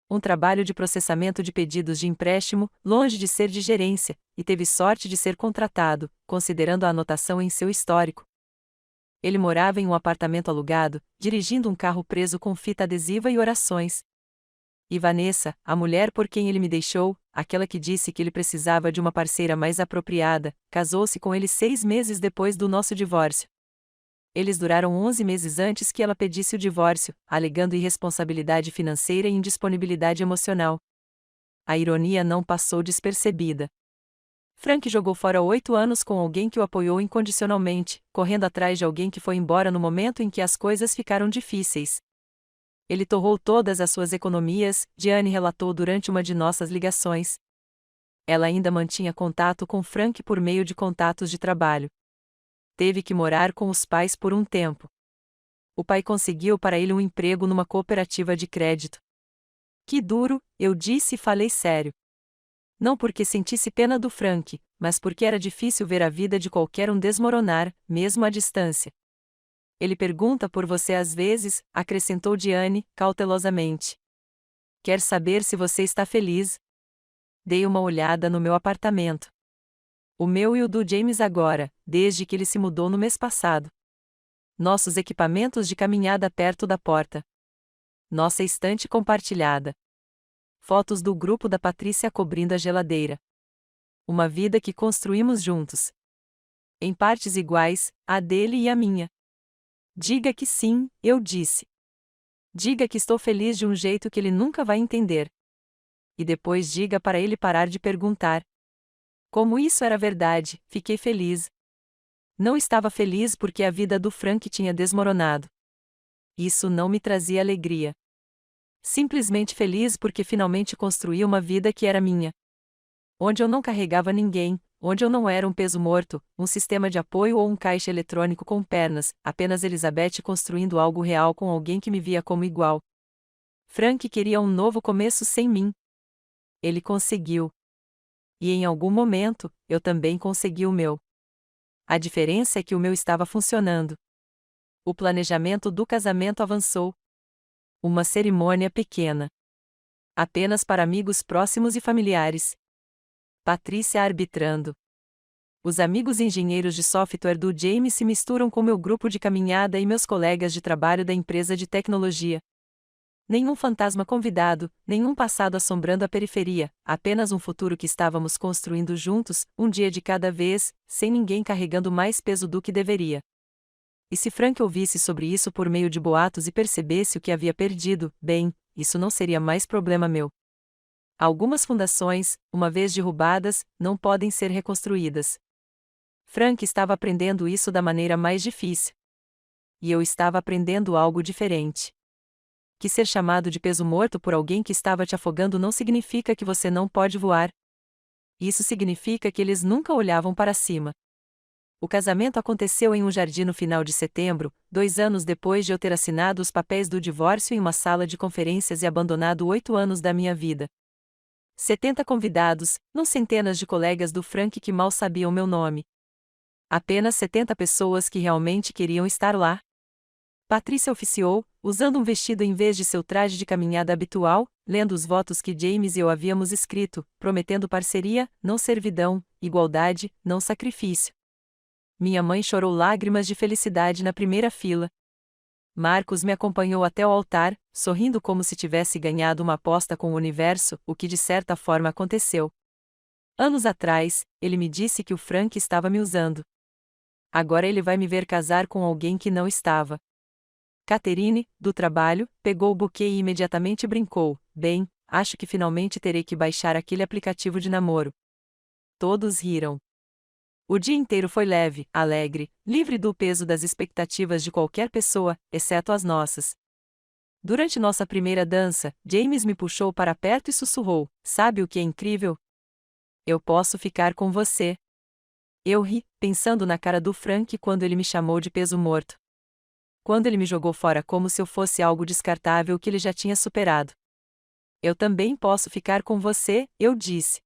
Um trabalho de processamento de pedidos de empréstimo, longe de ser de gerência, e teve sorte de ser contratado, considerando a anotação em seu histórico. Ele morava em um apartamento alugado, dirigindo um carro preso com fita adesiva e orações. E Vanessa, a mulher por quem ele me deixou, aquela que disse que ele precisava de uma parceira mais apropriada, casou-se com ele 6 meses depois do nosso divórcio. Eles duraram 11 meses antes que ela pedisse o divórcio, alegando irresponsabilidade financeira e indisponibilidade emocional. A ironia não passou despercebida. Frank jogou fora 8 anos com alguém que o apoiou incondicionalmente, correndo atrás de alguém que foi embora no momento em que as coisas ficaram difíceis. Ele torrou todas as suas economias, Diane relatou durante uma de nossas ligações. Ela ainda mantinha contato com Frank por meio de contatos de trabalho. Teve que morar com os pais por um tempo. O pai conseguiu para ele um emprego numa cooperativa de crédito. Que duro, eu disse e falei sério. Não porque sentisse pena do Frank, mas porque era difícil ver a vida de qualquer um desmoronar, mesmo à distância. Ele pergunta por você às vezes, acrescentou Diane, cautelosamente. Quer saber se você está feliz? Dei uma olhada no meu apartamento. O meu e o do James agora, desde que ele se mudou no mês passado. Nossos equipamentos de caminhada perto da porta. Nossa estante compartilhada. Fotos do grupo da Patrícia cobrindo a geladeira. Uma vida que construímos juntos. Em partes iguais, a dele e a minha. Diga que sim, eu disse. Diga que estou feliz de um jeito que ele nunca vai entender. E depois diga para ele parar de perguntar. Como isso era verdade, fiquei feliz. Não estava feliz porque a vida do Frank tinha desmoronado. Isso não me trazia alegria. Simplesmente feliz porque finalmente construí uma vida que era minha. Onde eu não carregava ninguém, onde eu não era um peso morto, um sistema de apoio ou um caixa eletrônico com pernas, apenas Elizabeth construindo algo real com alguém que me via como igual. Frank queria um novo começo sem mim. Ele conseguiu. E em algum momento, eu também consegui o meu. A diferença é que o meu estava funcionando. O planejamento do casamento avançou. Uma cerimônia pequena. Apenas para amigos próximos e familiares. Patrícia arbitrando. Os amigos engenheiros de software do James se misturam com meu grupo de caminhada e meus colegas de trabalho da empresa de tecnologia. Nenhum fantasma convidado, nenhum passado assombrando a periferia, apenas um futuro que estávamos construindo juntos, um dia de cada vez, sem ninguém carregando mais peso do que deveria. E se Frank ouvisse sobre isso por meio de boatos e percebesse o que havia perdido, bem, isso não seria mais problema meu. Algumas fundações, uma vez derrubadas, não podem ser reconstruídas. Frank estava aprendendo isso da maneira mais difícil. E eu estava aprendendo algo diferente. Que ser chamado de peso morto por alguém que estava te afogando não significa que você não pode voar. Isso significa que eles nunca olhavam para cima. O casamento aconteceu em um jardim no final de setembro, 2 anos depois de eu ter assinado os papéis do divórcio em uma sala de conferências e abandonado 8 anos da minha vida. 70 convidados, não centenas de colegas do Frank que mal sabiam meu nome. Apenas 70 pessoas que realmente queriam estar lá. Patrícia oficiou, usando um vestido em vez de seu traje de caminhada habitual, lendo os votos que James e eu havíamos escrito, prometendo parceria, não servidão, igualdade, não sacrifício. Minha mãe chorou lágrimas de felicidade na primeira fila. Marcos me acompanhou até o altar, sorrindo como se tivesse ganhado uma aposta com o universo, o que de certa forma aconteceu. Anos atrás, ele me disse que o Frank estava me usando. Agora ele vai me ver casar com alguém que não estava. Catherine, do trabalho, pegou o buquê e imediatamente brincou: "Bem, acho que finalmente terei que baixar aquele aplicativo de namoro." Todos riram. O dia inteiro foi leve, alegre, livre do peso das expectativas de qualquer pessoa, exceto as nossas. Durante nossa primeira dança, James me puxou para perto e sussurrou: "Sabe o que é incrível? Eu posso ficar com você." Eu ri, pensando na cara do Frank quando ele me chamou de peso morto. Quando ele me jogou fora como se eu fosse algo descartável que ele já tinha superado. "Eu também posso ficar com você", eu disse.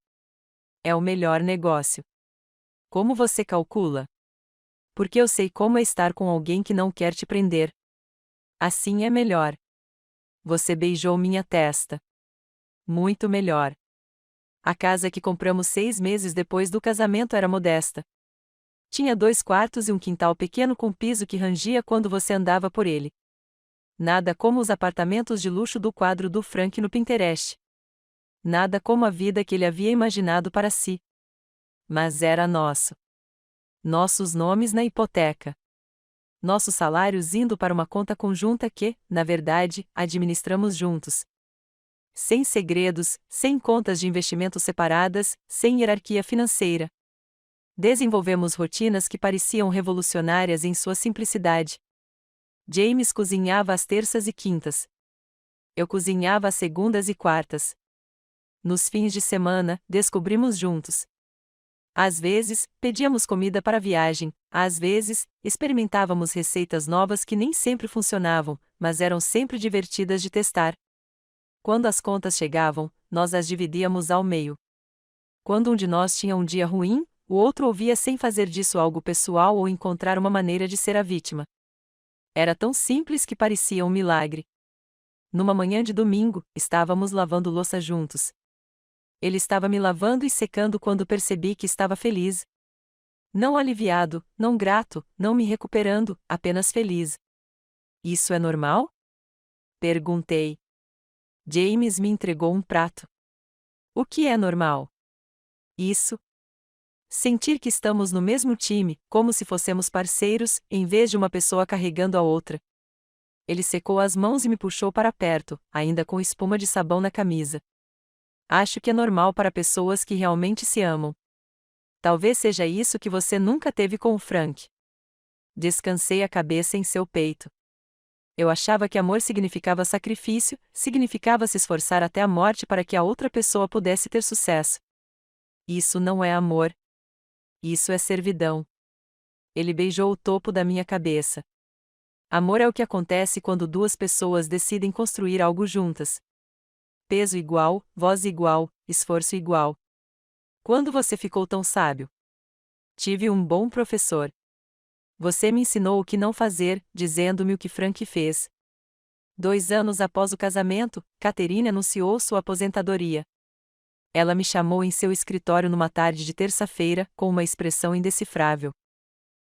"É o melhor negócio." "Como você calcula?" "Porque eu sei como é estar com alguém que não quer te prender. Assim é melhor." "Você beijou minha testa." "Muito melhor." A casa que compramos 6 meses depois do casamento era modesta. Tinha 2 quartos e um quintal pequeno com piso que rangia quando você andava por ele. Nada como os apartamentos de luxo do quadro do Frank no Pinterest. Nada como a vida que ele havia imaginado para si. Mas era nosso. Nossos nomes na hipoteca. Nossos salários indo para uma conta conjunta que, na verdade, administramos juntos. Sem segredos, sem contas de investimento separadas, sem hierarquia financeira. Desenvolvemos rotinas que pareciam revolucionárias em sua simplicidade. James cozinhava às terças e quintas. Eu cozinhava às segundas e quartas. Nos fins de semana, descobrimos juntos. Às vezes, pedíamos comida para a viagem, às vezes, experimentávamos receitas novas que nem sempre funcionavam, mas eram sempre divertidas de testar. Quando as contas chegavam, nós as dividíamos ao meio. Quando um de nós tinha um dia ruim, o outro ouvia sem fazer disso algo pessoal ou encontrar uma maneira de ser a vítima. Era tão simples que parecia um milagre. Numa manhã de domingo, estávamos lavando louça juntos. Ele estava me lavando e secando quando percebi que estava feliz. Não aliviado, não grato, não me recuperando, apenas feliz. "Isso é normal?" perguntei. James me entregou um prato. "O que é normal?" "Isso. Sentir que estamos no mesmo time, como se fossemos parceiros, em vez de uma pessoa carregando a outra." Ele secou as mãos e me puxou para perto, ainda com espuma de sabão na camisa. "Acho que é normal para pessoas que realmente se amam. Talvez seja isso que você nunca teve com o Frank." Descansei a cabeça em seu peito. Eu achava que amor significava sacrifício, significava se esforçar até a morte para que a outra pessoa pudesse ter sucesso. Isso não é amor. Isso é servidão. Ele beijou o topo da minha cabeça. Amor é o que acontece quando duas pessoas decidem construir algo juntas. Peso igual, voz igual, esforço igual. Quando você ficou tão sábio? Tive um bom professor. Você me ensinou o que não fazer, dizendo-me o que Frank fez. 2 anos após o casamento, Catherine anunciou sua aposentadoria. Ela me chamou em seu escritório numa tarde de terça-feira, com uma expressão indecifrável.